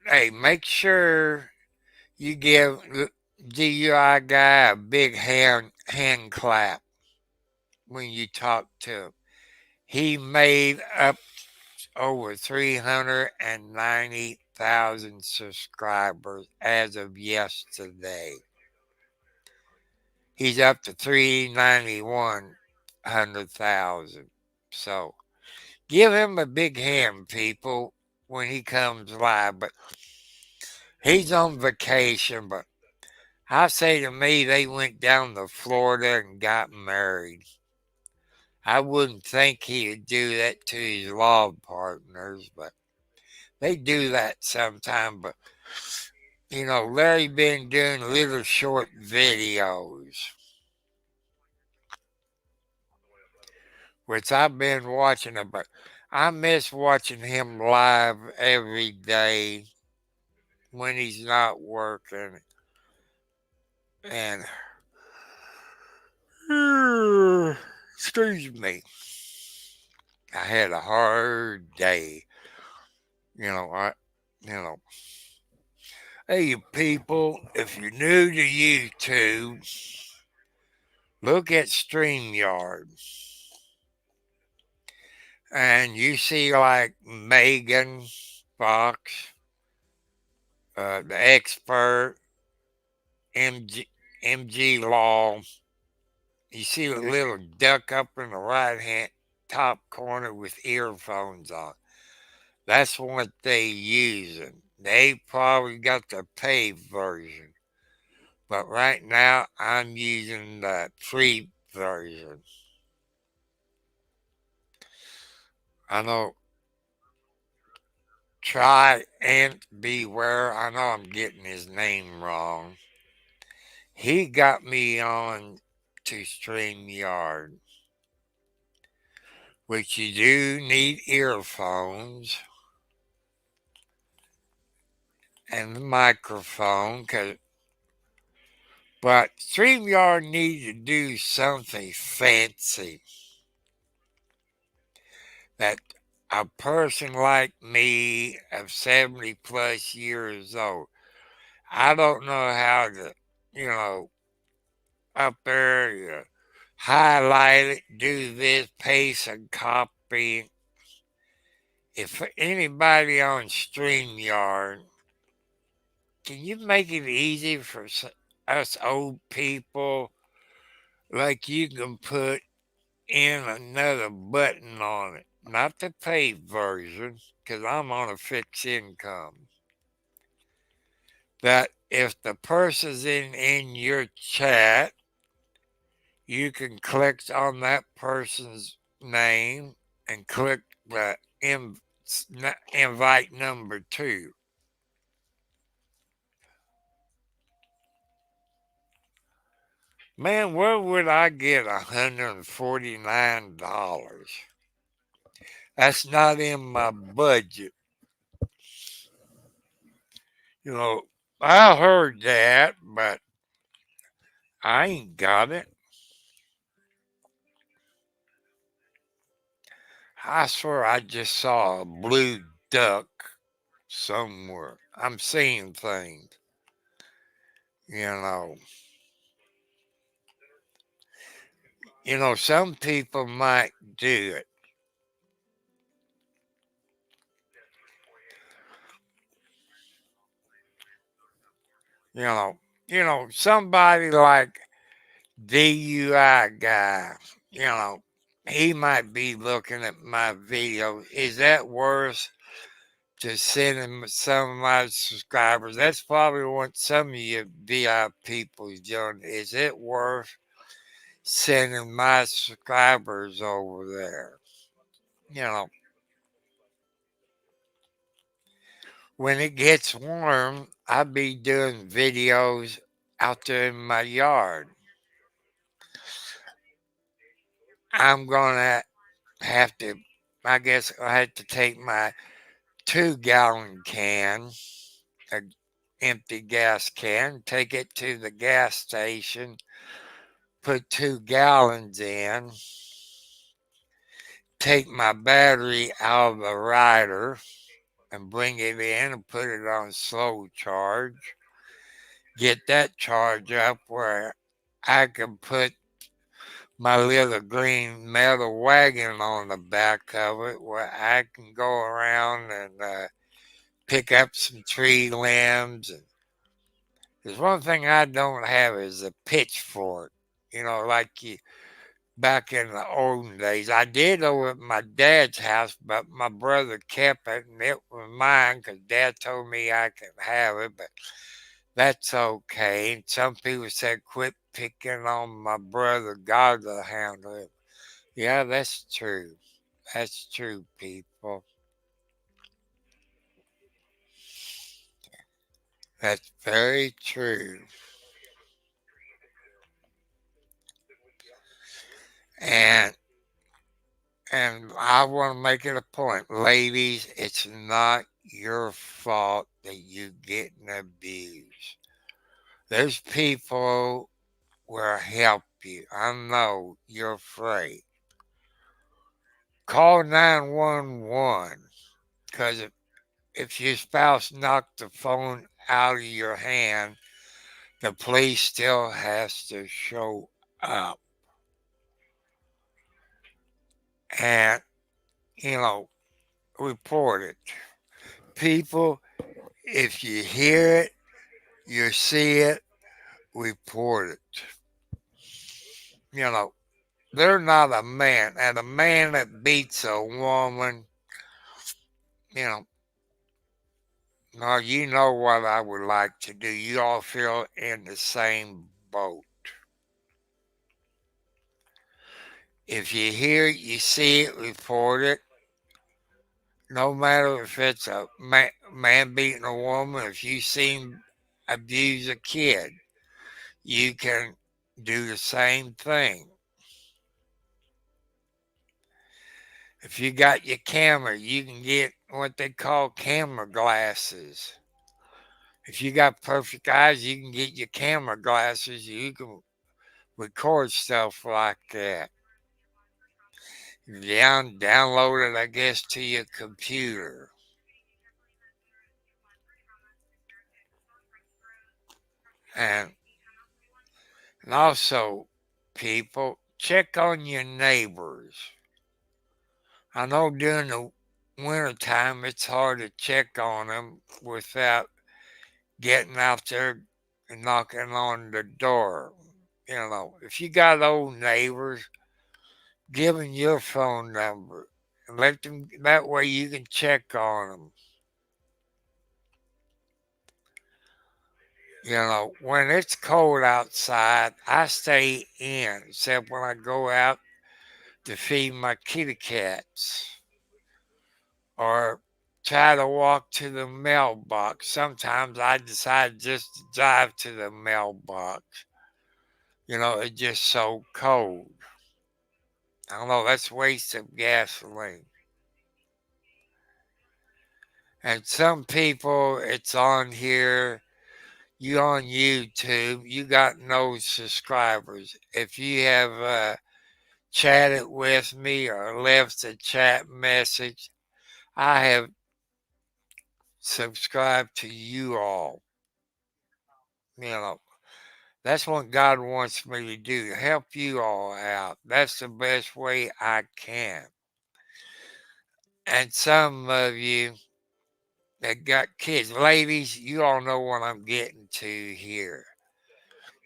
hey, make sure you give the DUI guy a big hand clap when you talk to him. He made up over 390,000 subscribers as of yesterday. He's up to 391,000. So give him a big hand, people, when he comes live. But he's on vacation. But I say to me, they went down to Florida and got married. I wouldn't think he would do that to his law partners, but they do that sometime. But Larry been doing little short videos, which I've been watching them, but I miss watching him live every day when he's not working. And excuse me, I had a hard day. I, you know, hey, you people, if you're new to YouTube, look at StreamYard. And you see like Megan Fox, the expert, MG Law. You see a little duck up in the right hand top corner with earphones on. That's what they using. They probably got the paid version. But right now I'm using the free version. I know Try and Beware. I know I'm getting his name wrong. He got me on to StreamYard, which you do need earphones and the microphone. But StreamYard needs to do something fancy that a person like me of 70 plus years old, I don't know how to, you know, up there, highlight it, do this, paste and copy. If anybody on StreamYard, can you make it easy for us old people? Like you can put in another button on it, not the paid version, because I'm on a fixed income. That if the person's in your chat, you can click on that person's name and click the invite number 2. Man, where would I get $149? That's not in my budget. You know, I heard that, but I ain't got it. I swear I just saw a blue duck somewhere. I'm seeing things, you know. Some people might do it. You know, somebody like DUI guy, you know, he might be looking at my video. Is that worse to send him some of my subscribers? That's probably what some of you VI people is doing. Is it worth sending my subscribers over there? You know, when it gets warm, I'll be doing videos out there in my yard. I'm gonna have to, I guess I had to take my 2-gallon can, a empty gas can, take it to the gas station, put 2 gallons in, take my battery out of the rider and bring it in and put it on slow charge, get that charge up where I can put my little green metal wagon on the back of it where I can go around and pick up some tree limbs. And there's one thing I don't have is a pitchfork. Like you back in the olden days. I did over at my dad's house, but my brother kept it, and it was mine because Dad told me I could have it. But that's okay. And some people said, "Quit picking on my brother. God will handle it." Yeah, that's true. That's true, people. That's very true. And I want to make it a point, ladies, it's not your fault that you getting abused. There's people will help you. I know you're afraid. Call 911 because if your spouse knocked the phone out of your hand, the police still has to show up. And, you know, report it. People, if you hear it, you see it, report it. You know, they're not a man. And a man that beats a woman, you know, now you know what I would like to do. You all feel in the same boat. If you hear it, you see it, report it. No matter if it's a man beating a woman, if you seen abuse a kid, you can do the same thing. If you got your camera, you can get what they call camera glasses. If you got perfect eyes, you can get your camera glasses. You can record stuff like that. Download it, I guess, to your computer. And, and also, people, check on your neighbors. I know during the wintertime it's hard to check on them without getting out there and knocking on the door. If you got old neighbors, give them your phone number and let them, that way you can check on them. When it's cold outside, I stay in, except when I go out to feed my kitty cats or try to walk to the mailbox. Sometimes I decide just to drive to the mailbox. It's just so cold. I don't know, that's waste of gasoline. And some people, it's on here, you on YouTube, you got no subscribers. If you have chatted with me or left a chat message, I have subscribe to you all. You know, that's what God wants me to do, help you all out. That's the best way I can. And some of you that got kids, ladies, you all know what I'm getting to here.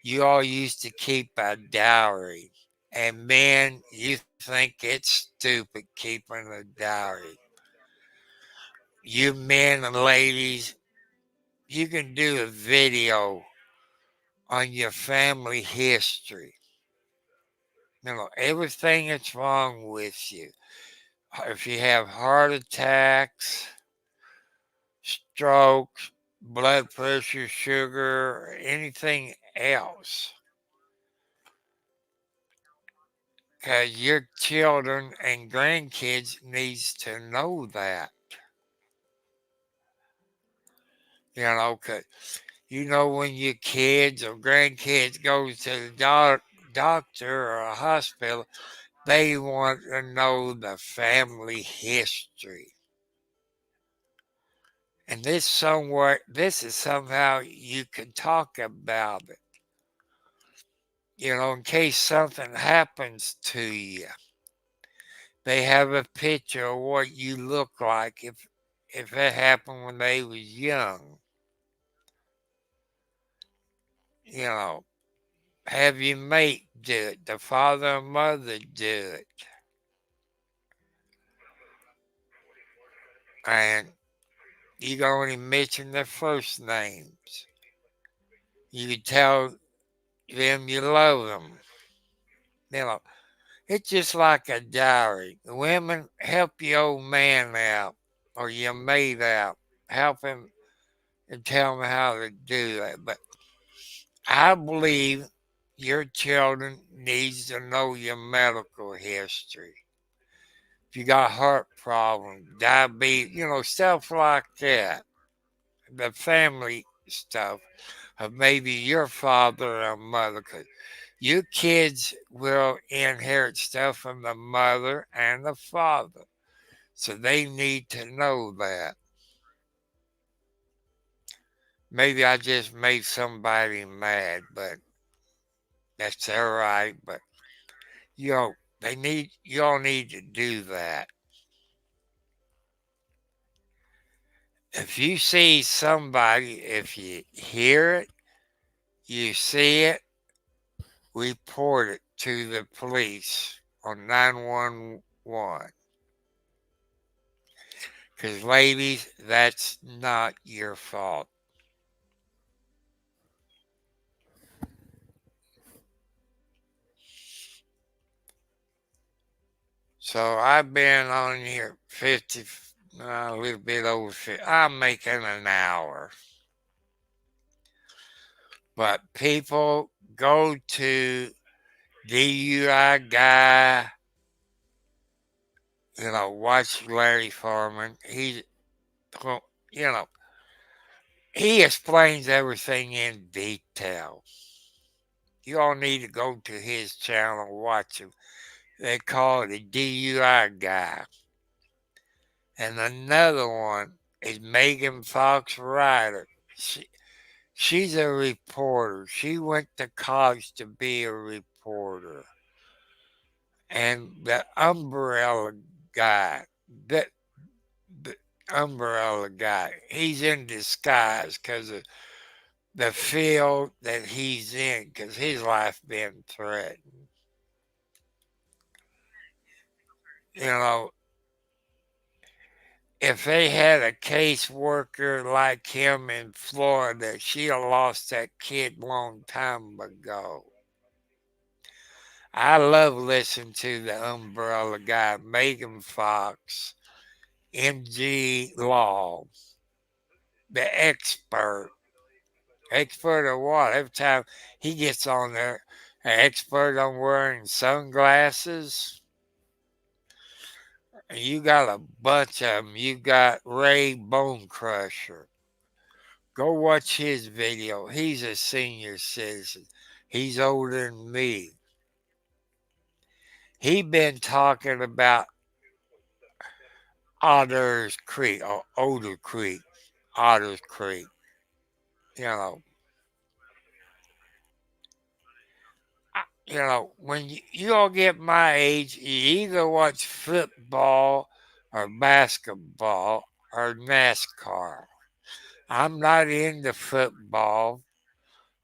You all used to keep a dowry. And men, you think it's stupid keeping a dowry. You men and ladies, you can do a video on your family history. You know, everything that's wrong with you. If you have heart attacks, strokes, blood pressure, sugar, or anything else. Because your children and grandkids needs to know that. You know, 'cause you know when your kids or grandkids goes to the doctor or a hospital, they want to know the family history. And this is somehow you can talk about it. You know, in case something happens to you. They have a picture of what you look like if it happened when they was young. You know, have your mate do it, the father and mother do it. And you can only mention their first names. You can tell them you love them. You know, it's just like a diary. Women, help your old man out or your mate out. Help him and tell him how to do that. But I believe your children needs to know your medical history. If you got heart problems, diabetes, you know, stuff like that. The family stuff of maybe your father or mother. 'Cause your kids will inherit stuff from the mother and the father. So they need to know that. Maybe I just made somebody mad, but that's all right. But you know, y'all need to do that. If you see somebody, if you hear it, you see it, report it to the police on 911. Because, ladies, that's not your fault. So I've been on here 50, a little bit over 50. I'm making an hour. But people go to DUI guy, you know, watch Larry Foreman. You know, he explains everything in detail. You all need to go to his channel and watch him. They call it the DUI guy. And another one is Megan Fox Ryder. She's a reporter. She went to college to be a reporter. And the umbrella guy, the umbrella guy, he's in disguise because of the field that he's in, because his life been threatened. You know, if they had a caseworker like him in Florida, she'd have lost that kid long time ago. I love listening to the umbrella guy, Megan Fox, MG Law, the expert. Expert of what? Every time he gets on there, an expert on wearing sunglasses. And you got a bunch of them. You got Ray Bone Crusher. Go watch his video. He's a senior citizen. He's older than me. He been talking about Otter Creek or Otter Creek. Otter Creek. You know, when you all get my age, you either watch football or basketball or NASCAR. I'm not into football.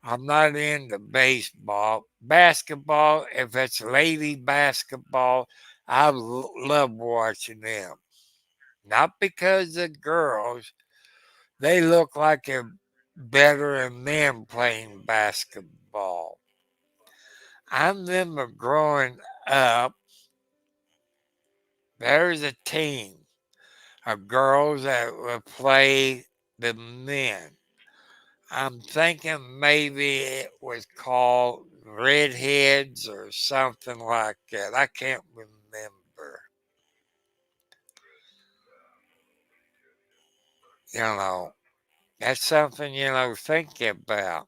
I'm not into baseball. Basketball, if it's lady basketball, I love watching them. Not because the girls, they look like they're better than men playing basketball. I remember growing up, there's a team of girls that would play the men. I'm thinking maybe it was called Redheads or something like that. I can't remember. You know, that's something, think about.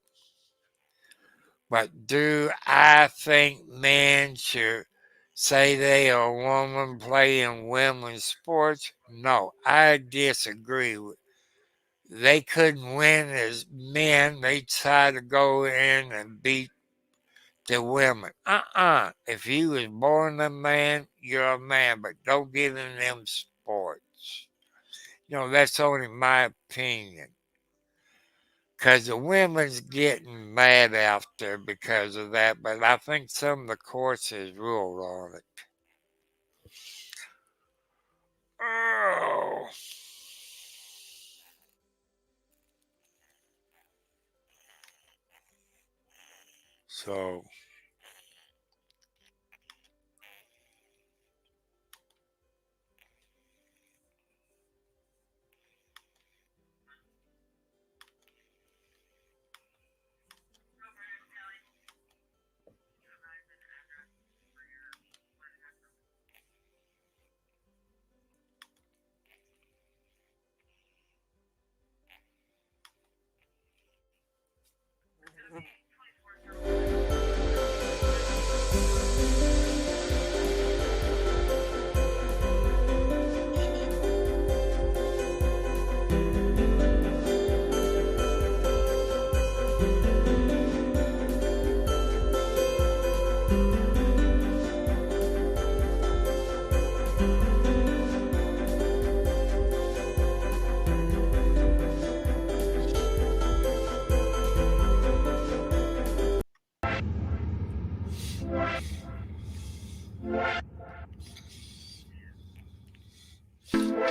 But do I think men should say they are a woman playing women's sports? No, I disagree. They couldn't win as men. They try to go in and beat the women. If you was born a man, you're a man, but don't get in them sports. That's only my opinion. Because the women's getting mad out there because of that, but I think some of the courts has ruled on it. Oh. So,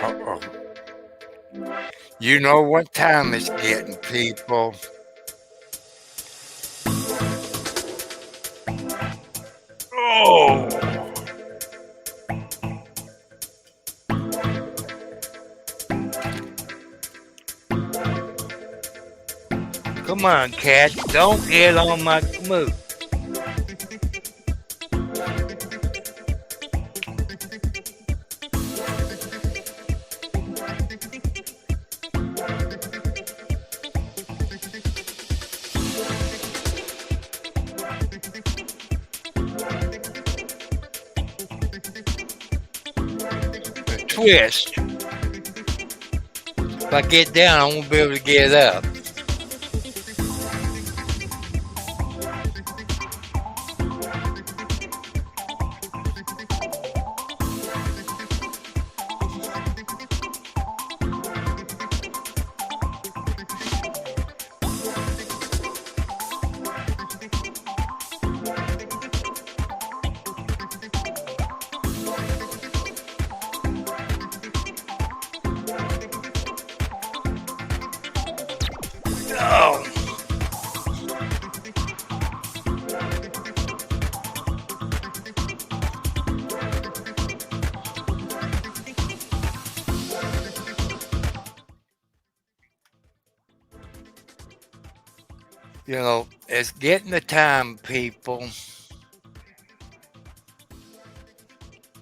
uh-oh. You know what time it's getting, people. Oh. Come on, cat. Don't get on my mood. A twist. If I get down, I won't be able to get up. Oh. It's getting the time, people.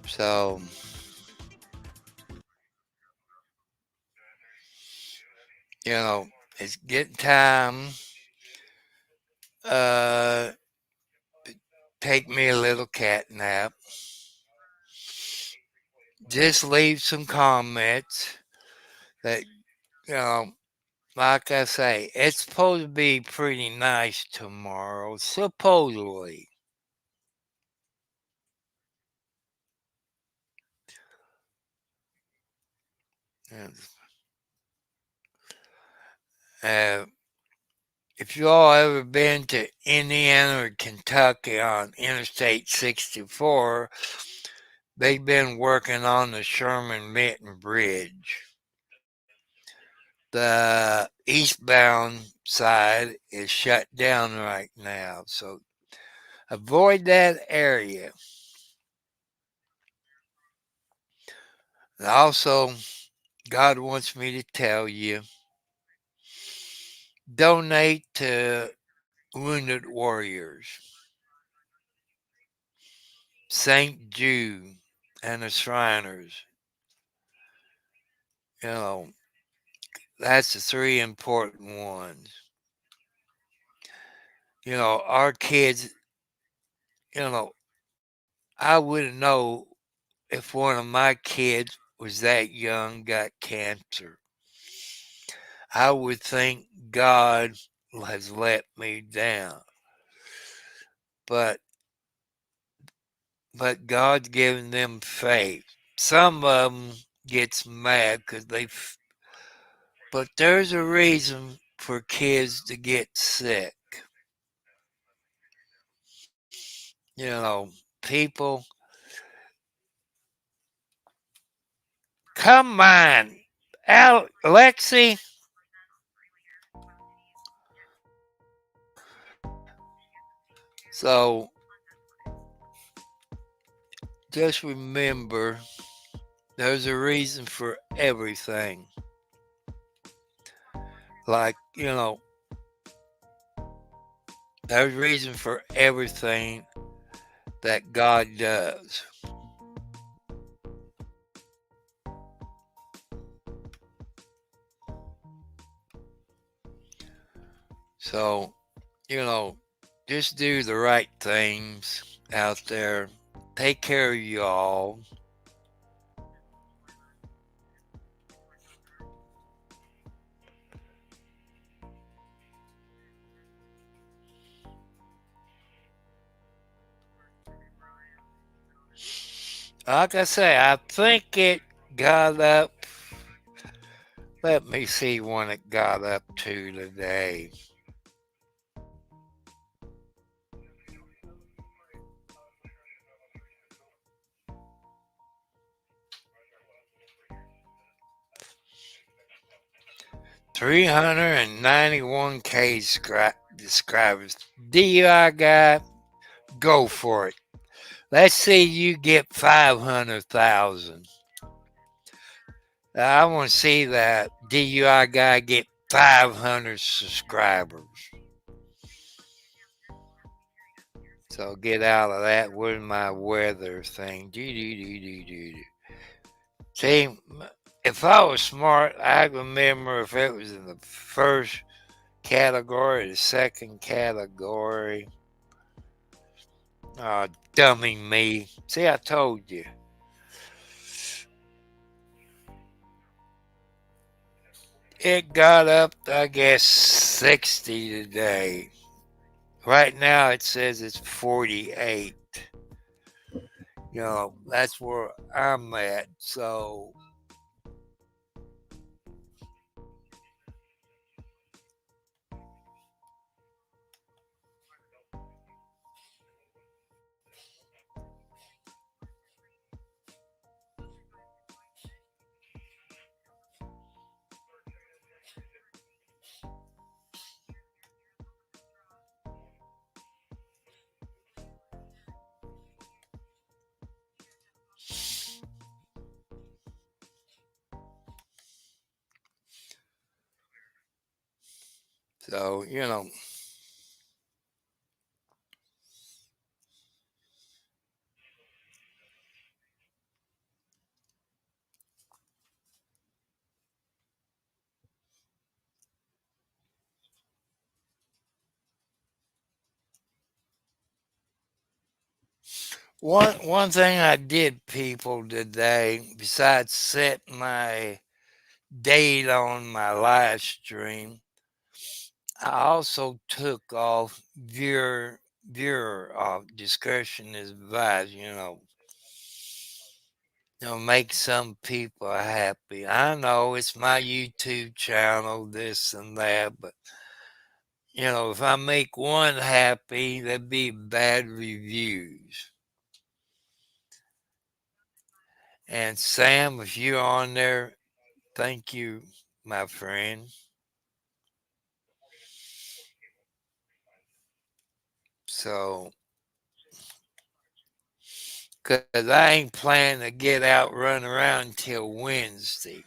So, it's getting time. Uh, take me a little cat nap. Just leave some comments that, you know, like I say, it's supposed to be pretty nice tomorrow, supposedly. And, Uh, if you all ever been to Indiana or Kentucky on Interstate 64, they've been working on the Sherman Minton Bridge. The eastbound side is shut down right now, so avoid that area. And also, God wants me to tell you, donate to Wounded Warriors, St. Jude, and the Shriners. You know, that's the three important ones. Our kids, you know, I wouldn't know if one of my kids was that young, got cancer. I would think God has let me down. But God's given them faith. Some of them gets mad because but there's a reason for kids to get sick. People, come on, Lexi. So just remember, there's a reason for everything. Like, there's a reason for everything that God does. So, you know, just do the right things out there. Take care of you all. Like I say, I think it got up. Let me see when it got up to today. $391K subscribers. DUI guy, go for it. Let's see you get 500,000. I want to see that DUI guy get 500 subscribers. So get out of that. Where's my weather thing? See, if I was smart, I'd remember if it was in the first category, the second category. Oh, dummy me. See, I told you. It got up, I guess, 60 today. Right now it says it's 48. That's where I'm at. So, one thing I did, people, today, besides set my date on my live stream, I also took off viewer discretion is advised. Make some people happy. I know it's my YouTube channel, this and that, but if I make one happy, that'd be bad reviews. And Sam, if you're on there, thank you, my friend. So, because I ain't planning to get out, run around till Wednesday.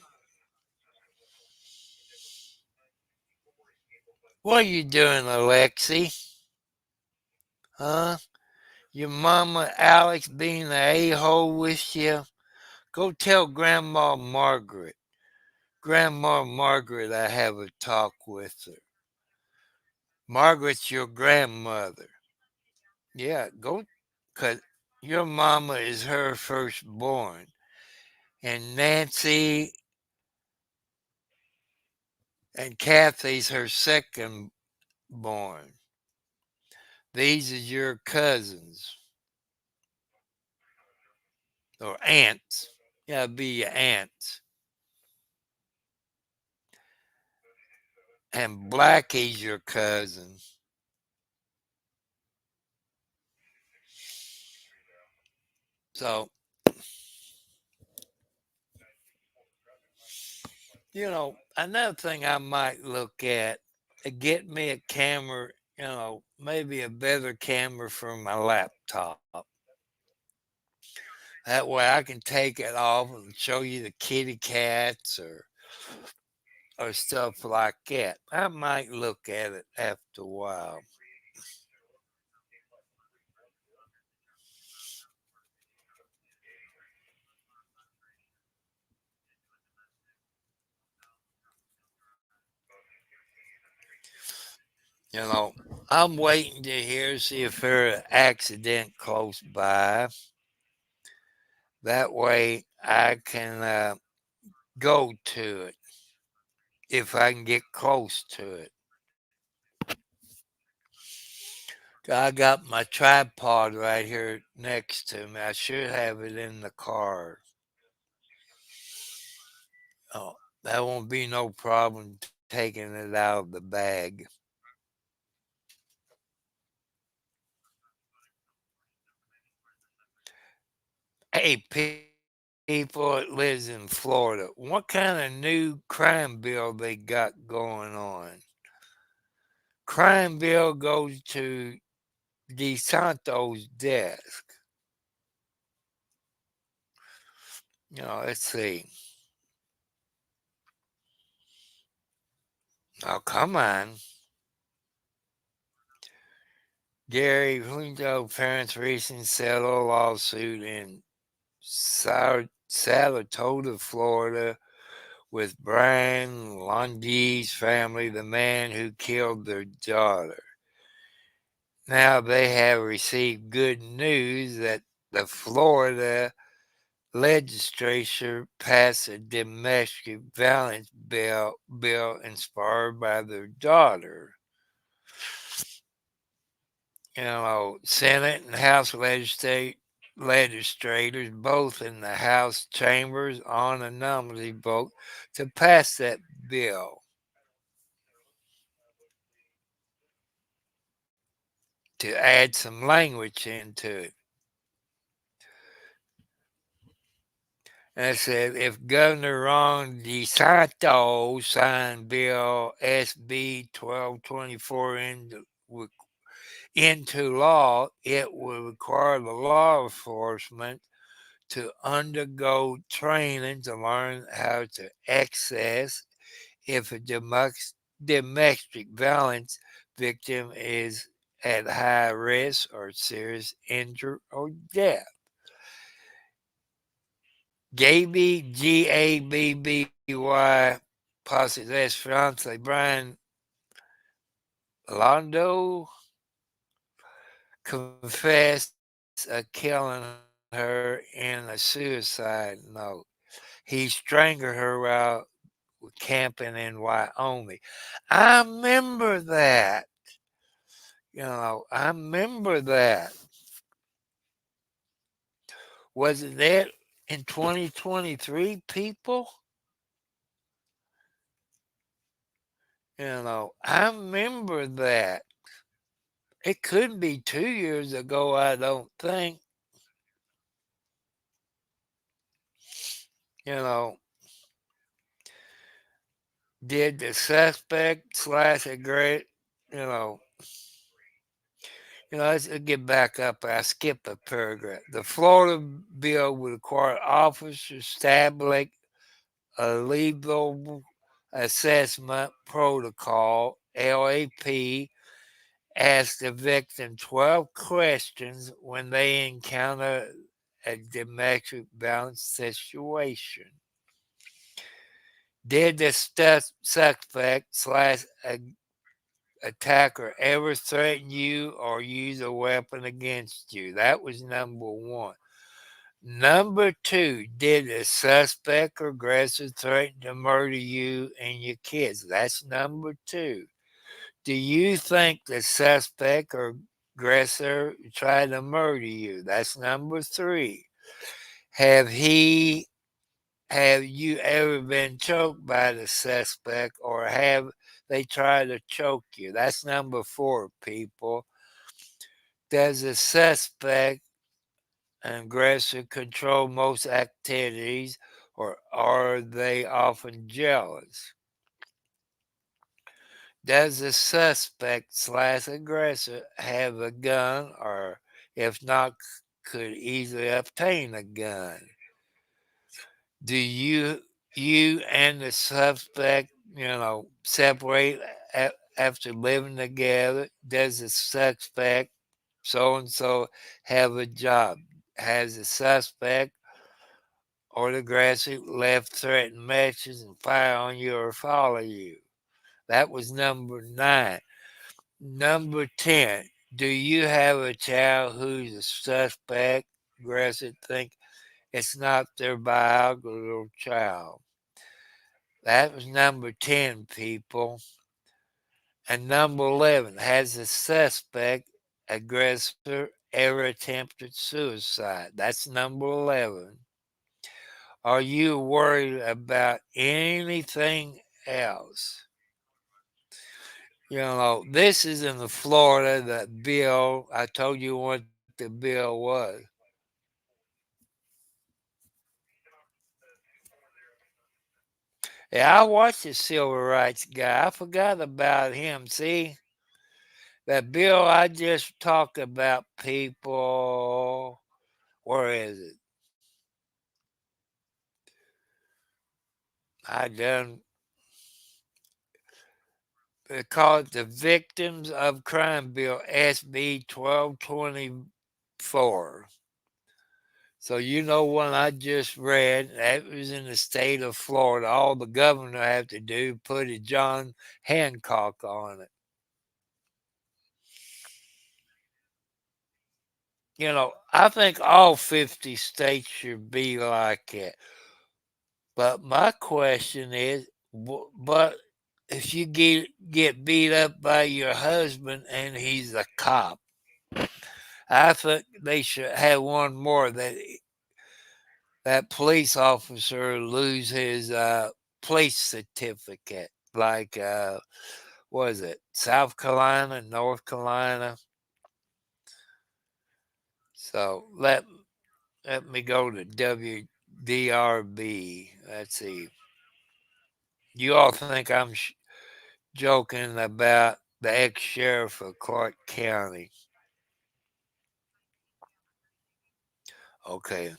What are you doing, Alexi? Huh? Your mama Alex being the a-hole with you? Go tell Grandma Margaret. Grandma Margaret, I have a talk with her. Margaret's your grandmother. Yeah, go, because your mama is her firstborn. And Nancy and Kathy's her second born. These are your cousins or aunts. Yeah, be your aunts. And Blackie's your cousin. So, another thing I might look at, get me a camera, maybe a better camera for my laptop. That way I can take it off and show you the kitty cats or stuff like that. I might look at it after a while. I'm waiting to hear, see if there's an accident close by. That way I can go to it if I can get close to it. I got my tripod right here next to me. I should have it in the car. Oh, that won't be no problem taking it out of the bag. Hey, people that lives in Florida, what kind of new crime bill they got going on? Crime bill goes to DeSanto's desk. Let's see. Oh, come on. Gary Junto parents recently settled a lawsuit in Saratoga, Florida, with Brian Lundy's family, the man who killed their daughter. Now they have received good news that the Florida legislature passed a domestic violence bill inspired by their daughter. Senate and House legislators, both in the House chambers, on a nominee vote to pass that bill. To add some language into it. And it said if Governor Ron DeSantis signed Bill SB 1224 into law, it will require the law enforcement to undergo training to learn how to access if a domestic violence victim is at high risk or serious injury or death. Gaby, Gabby, posse that's fiance Brian Londo confessed killing her in a suicide note. He strangled her while with camping in Wyoming. I remember that. I remember that. Was it that in 2023, people? I remember that. It couldn't be 2 years ago, I don't think. You know, did the suspect slash a great, you know, let's get back up. I skipped a paragraph. The Florida bill would require officers to establish a lethal assessment protocol, LAP, ask the victim 12 questions when they encounter a domestic violence situation. Did the suspect slash attacker ever threaten you or use a weapon against you? That was number one. Number two, did the suspect or aggressor threaten to murder you and your kids? That's number two. Do you think the suspect or aggressor tried to murder you? That's number three. Have he have you ever been choked by the suspect or have they tried to choke you? That's number four, people. Does the suspect and aggressor control most activities or are they often jealous? Does the suspect slash aggressor have a gun or if not could easily obtain a gun? Do you and the suspect, separate after living together? Does the suspect so and so have a job? Has the suspect or the aggressor left threatening messages and fire on you or follow you? That was number 9. Number 10. Do you have a child who's a suspect, aggressor, think it's not their biological child? That was number 10, people. And number 11, has the suspect, aggressor, ever attempted suicide? That's number 11. Are you worried about anything else? This is in the Florida, that bill. I told you what the bill was. Yeah, I watched the civil rights guy. I forgot about him. See, that bill I just talked about, people. Where is it? I done. They call it the Victims of Crime Bill, SB 1224. So you know one I just read, that was in the state of Florida. All the governor had to do put a John Hancock on it. I think all 50 states should be like it. But my question is, but if you get beat up by your husband and he's a cop, I think they should have one more that police officer lose his police certificate, like what is it, South Carolina, North Carolina. So let me go to WDRB. Let's see. You all think I'm joking about the ex-sheriff of Clark County. Okay.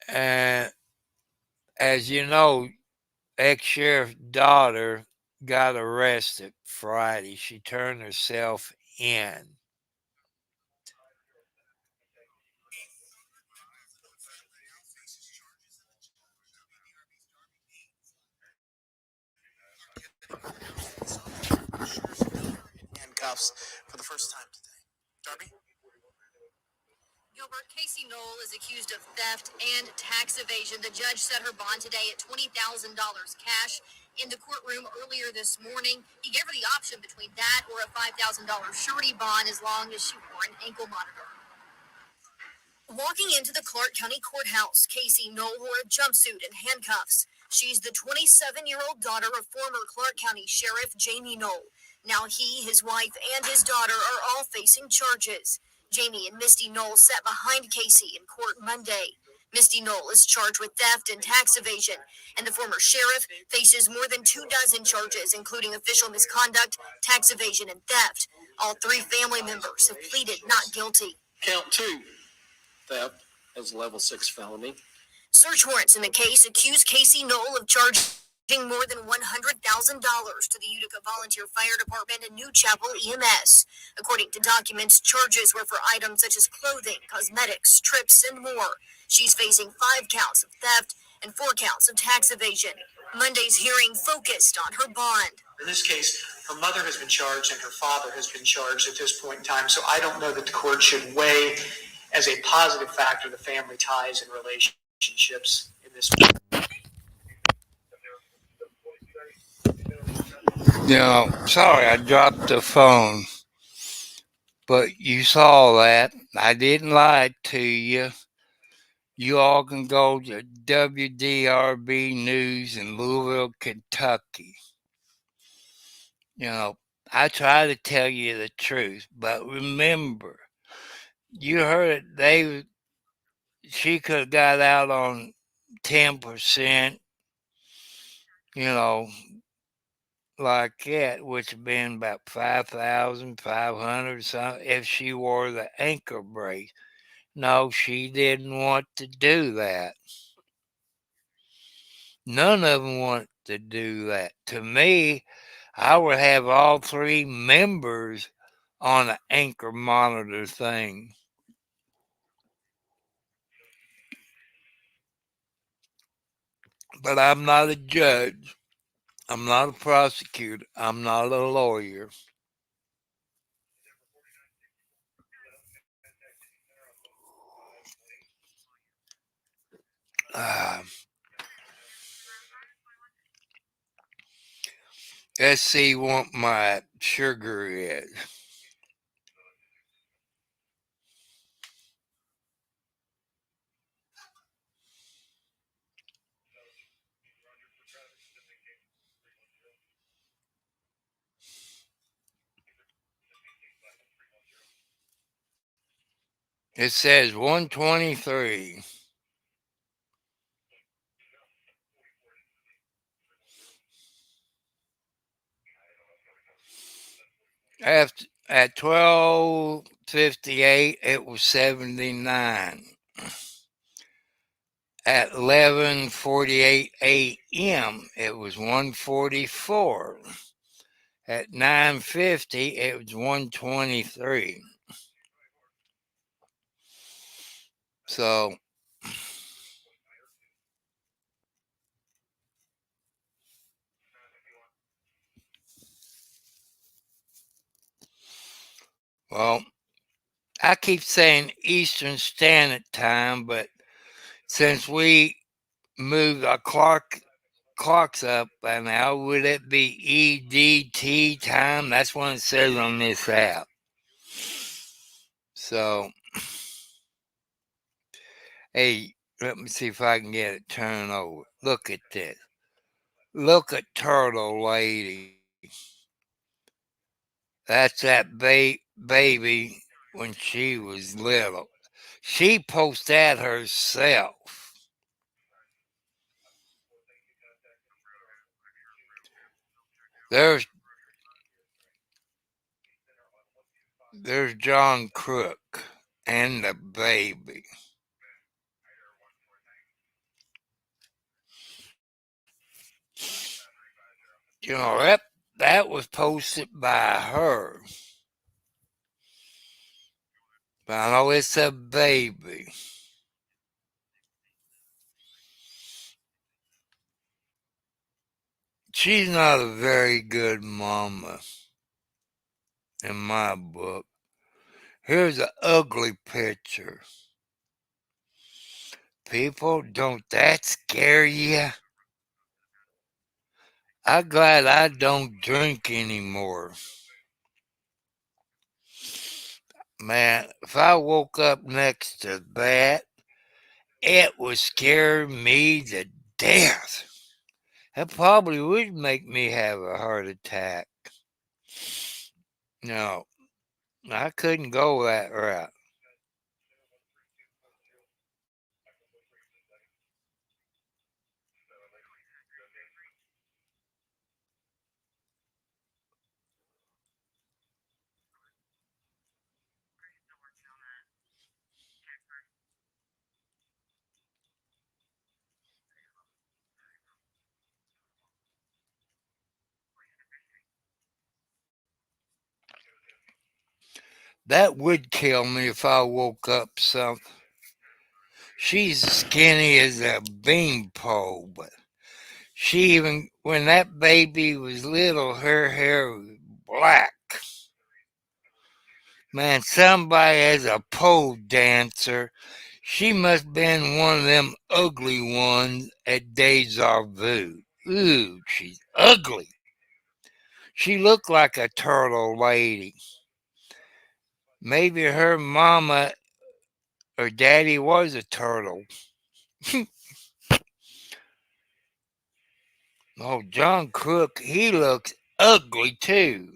And as you know, ex-sheriff's daughter got arrested Friday. She turned herself in. Handcuffs for the first time today. Darby? Gilbert, Casey Knoll is accused of theft and tax evasion. The judge set her bond today at $20,000 cash. In the courtroom earlier this morning, he gave her the option between that or a $5,000 surety bond as long as she wore an ankle monitor. Walking into the Clark County Courthouse, Casey Knoll wore a jumpsuit and handcuffs. She's the 27-year-old daughter of former Clark County Sheriff Jamie Knoll. Now he, his wife, and his daughter are all facing charges. Jamie and Misty Knoll sat behind Casey in court Monday. Misty Knoll is charged with theft and tax evasion, and the former sheriff faces more than 24 charges, including official misconduct, tax evasion, and theft. All three family members have pleaded not guilty. Count two, theft as a level 6 felony. Search warrants in the case accuse Casey Knoll of charging more than $100,000 to the Utica Volunteer Fire Department and New Chapel EMS. According to documents, charges were for items such as clothing, cosmetics, trips, and more. She's facing 5 counts of theft and 4 counts of tax evasion. Monday's hearing focused on her bond. In this case, her mother has been charged and her father has been charged at this point in time, so I don't know that the court should weigh as a positive factor the family ties and relationships in this. Sorry I dropped the phone, but you saw that. I didn't lie to you. You all can go to WDRB News in Louisville, Kentucky. I try to tell you the truth, but remember, you heard it, she could have got out on 10%, like that, which would have been about 5,500 something if she wore the anchor brace. No, she didn't want to do that. None of them want to do that. To me, I would have all 3 members on an anchor monitor thing. But I'm not a judge. I'm not a prosecutor. I'm not a lawyer. Let's see what my sugar is. It says 123. At 12:58, it was 79. At 11:48 a.m., it was 144. At 9:50, it was 123. So, well, I keep saying Eastern Standard Time, but since we moved our clocks up by now, would it be EDT time? That's what it says on this app. So, hey, let me see if I can get it turned over. Look at this. Look at Turtle Lady. That's that baby when she was little. She posted that herself. There's John Crook and the baby. That was posted by her. But I know it's a baby. She's not a very good mama in my book. Here's an ugly picture. people, don't that scare you? I'm glad I don't drink anymore. Man, if I woke up next to that, it would scare me to death. That probably would make me have a heart attack. No, I couldn't go that route. That would kill me if I woke up something. She's skinny as a beanpole, but she even, when that baby was little, her hair was black. Man, somebody as a pole dancer, she must have been one of them ugly ones at Deja Vu. Ooh, she's ugly. She looked like a turtle lady. Maybe her mama or daddy was a turtle. Oh, John Crook, he looks ugly too.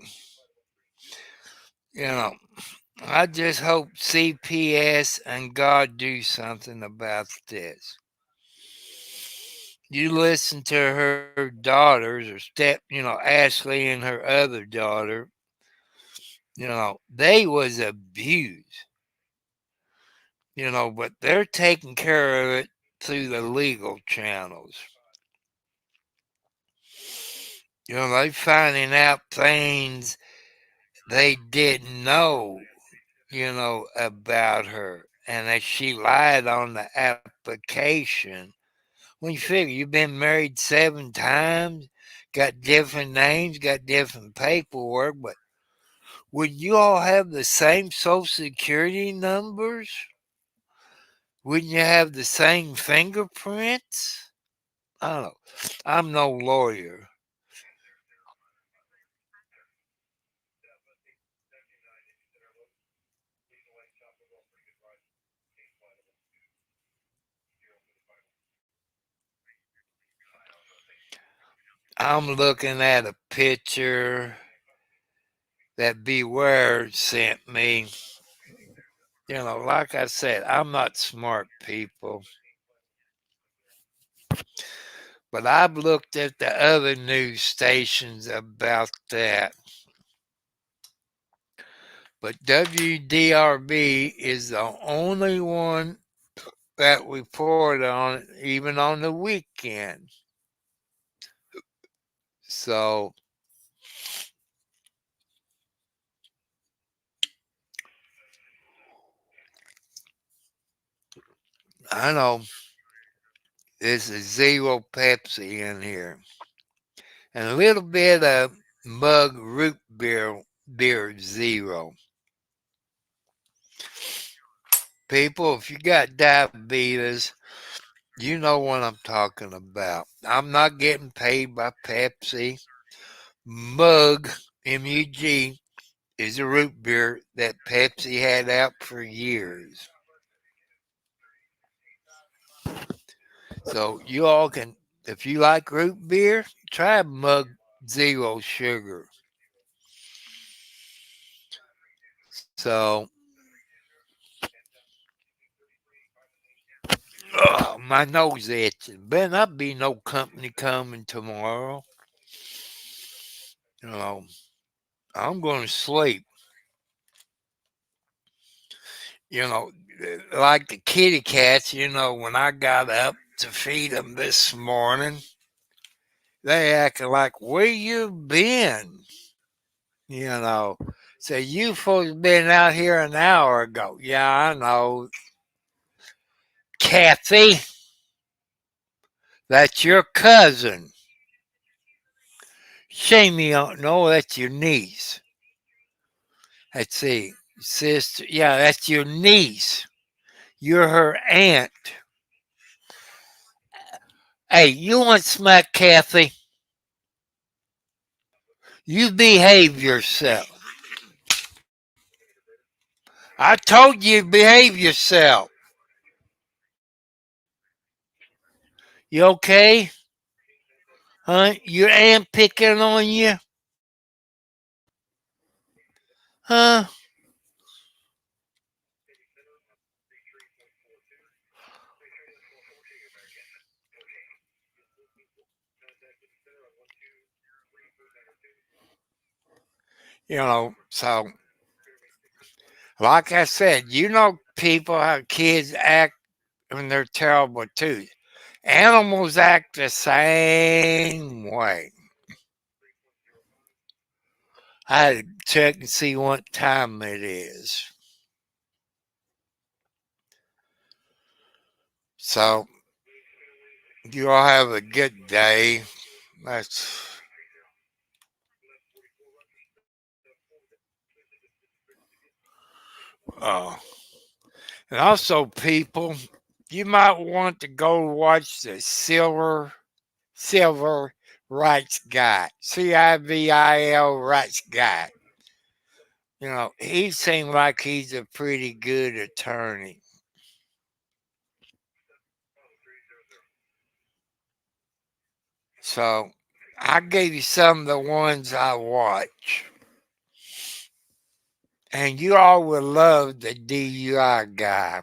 You know, I just hope CPS and God do something about this. You listen to her daughters or Ashley and her other daughter, they was abused, but they're taking care of it through the legal channels. They finding out things they didn't know, about her, and that she lied on the application. When you figure you've been married 7 times, got different names, got different paperwork, but would you all have the same social security numbers? Wouldn't you have the same fingerprints? I don't know. I'm no lawyer. I'm looking at a picture that Beware sent me. Like I said, I'm not smart, people. But I've looked at the other news stations about that. But WDRB is the only one that report on it, even on the weekend. So I know there's a zero Pepsi in here. And a little bit of mug root beer zero. People, if you got diabetes, you know what I'm talking about. I'm not getting paid by Pepsi. Mug, M-U-G, is a root beer that Pepsi had out for years. So you all can, if you like root beer, try Mug Zero Sugar. So, my nose itching. Better not be no company coming tomorrow. You know, I'm going to sleep. Like the kitty cats, when I got up to feed them this morning, they acting like, where you been? Say, you folks been out here an hour ago. Yeah, I know. Kathy, that's your cousin. Shame you don't know that's your niece. Let's see, sister. Yeah, that's your niece. You're her aunt. Hey, you want to smack Kathy? You behave yourself. I told you to behave yourself. You okay? Huh? Your aunt picking on you? Huh? So like I said, people how kids act when they're terrible too. Animals act the same way. I had to check and see what time it is. So you all have a good day. That's uh and also people, you might want to go watch the Civil Rights Guy. CIVIL Rights Guy. He seemed like he's a pretty good attorney. So I gave you some of the ones I watch. And you all will love the DUI guy.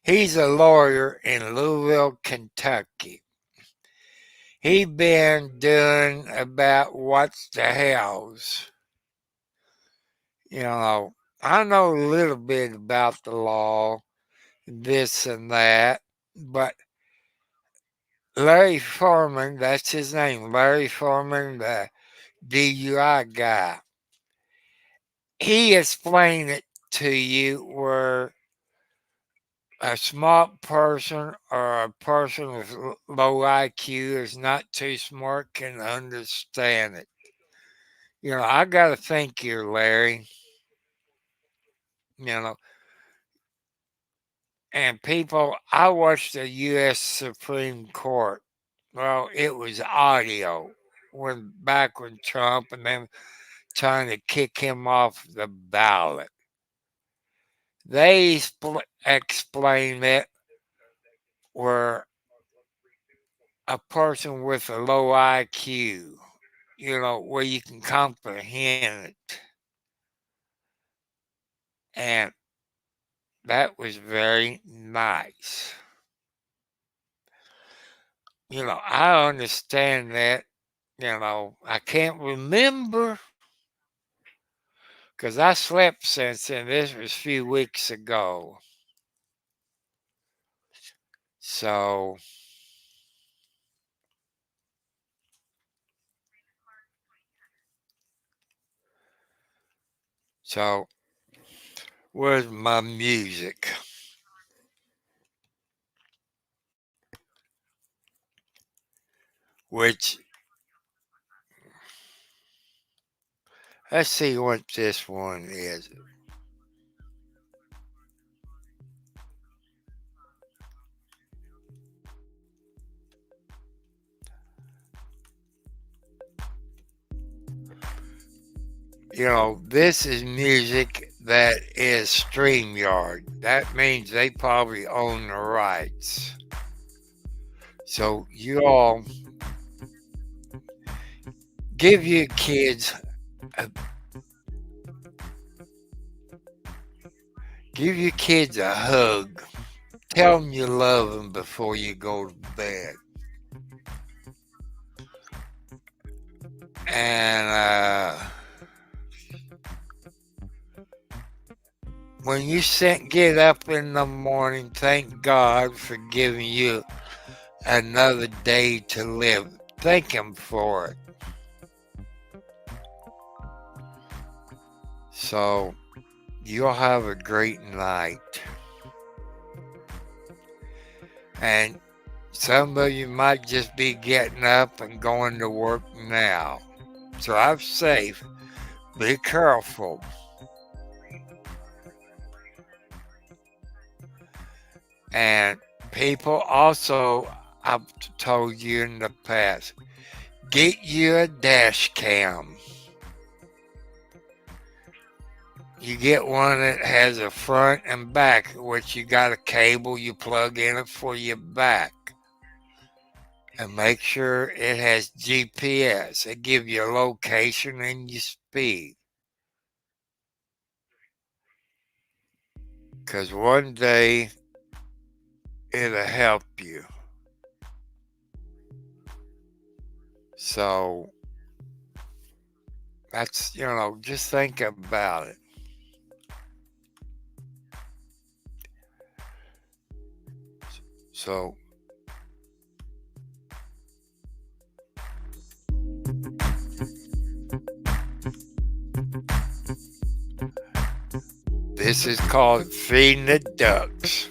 He's a lawyer in Louisville, Kentucky. He been doing about what's the hells. I know a little bit about the law, this and that, but Larry Foreman, that's his name, Larry Foreman, the DUI guy. He explained it to you where a smart person or a person with low IQ is not too smart can understand it. I got to thank you, Larry. And people, I watched the U.S. Supreme Court. Well, it was audio back when Trump and them trying to kick him off the ballot. They explained it where a person with a low IQ, where you can comprehend it. And that was very nice. I understand that. I can't remember because I slept since then. This was a few weeks ago. So, where's my music? Which, let's see what this one is. This is music that is StreamYard. That means they probably own the rights. So you all give your kids a hug. Tell them you love them before you go to bed. And when you get up in the morning, thank God for giving you another day to live. Thank Him for it. So, you'll have a great night. And some of you might just be getting up and going to work now. Drive safe. Be careful. And people, also, I've told you in the past, get you a dash cam. You get one that has a front and back, which you got a cable you plug in it for your back. And make sure it has GPS. It gives you a location and your speed. Because one day, it'll help you. So, that's, just think about it. So, this is called feeding the ducks.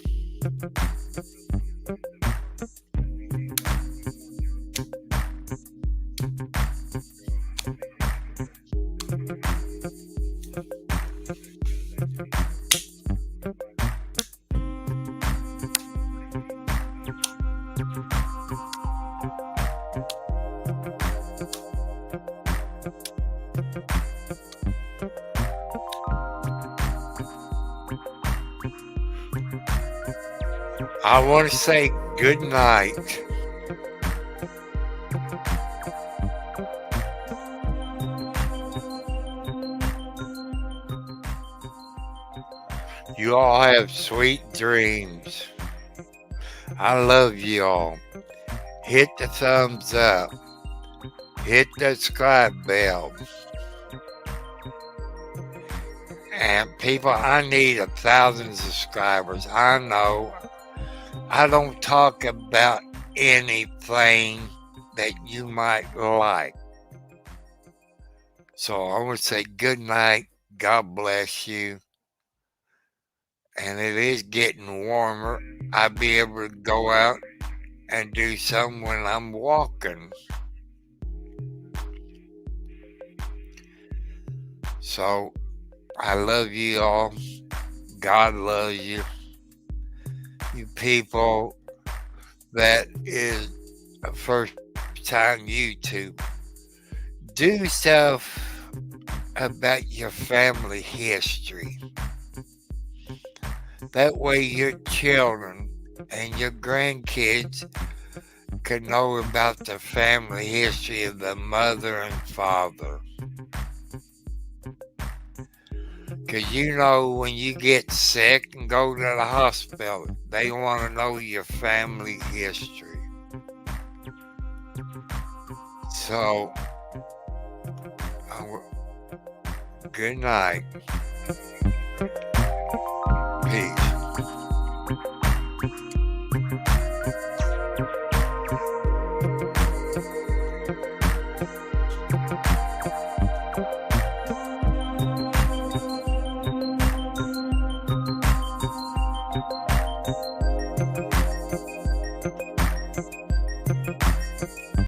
I want to say good night. You all have sweet dreams. I love you all. Hit the thumbs up. Hit the subscribe bell. And people, I need 1,000 subscribers. I know. I don't talk about anything that you might like. So I want to say good night. God bless you. And it is getting warmer. I'll be able to go out and do something when I'm walking. So I love you all. God loves you. You people that is a first time YouTube, do stuff about your family history. That way your children and your grandkids can know about the family history of the mother and father. Because when you get sick and go to the hospital, they want to know your family history. So, good night.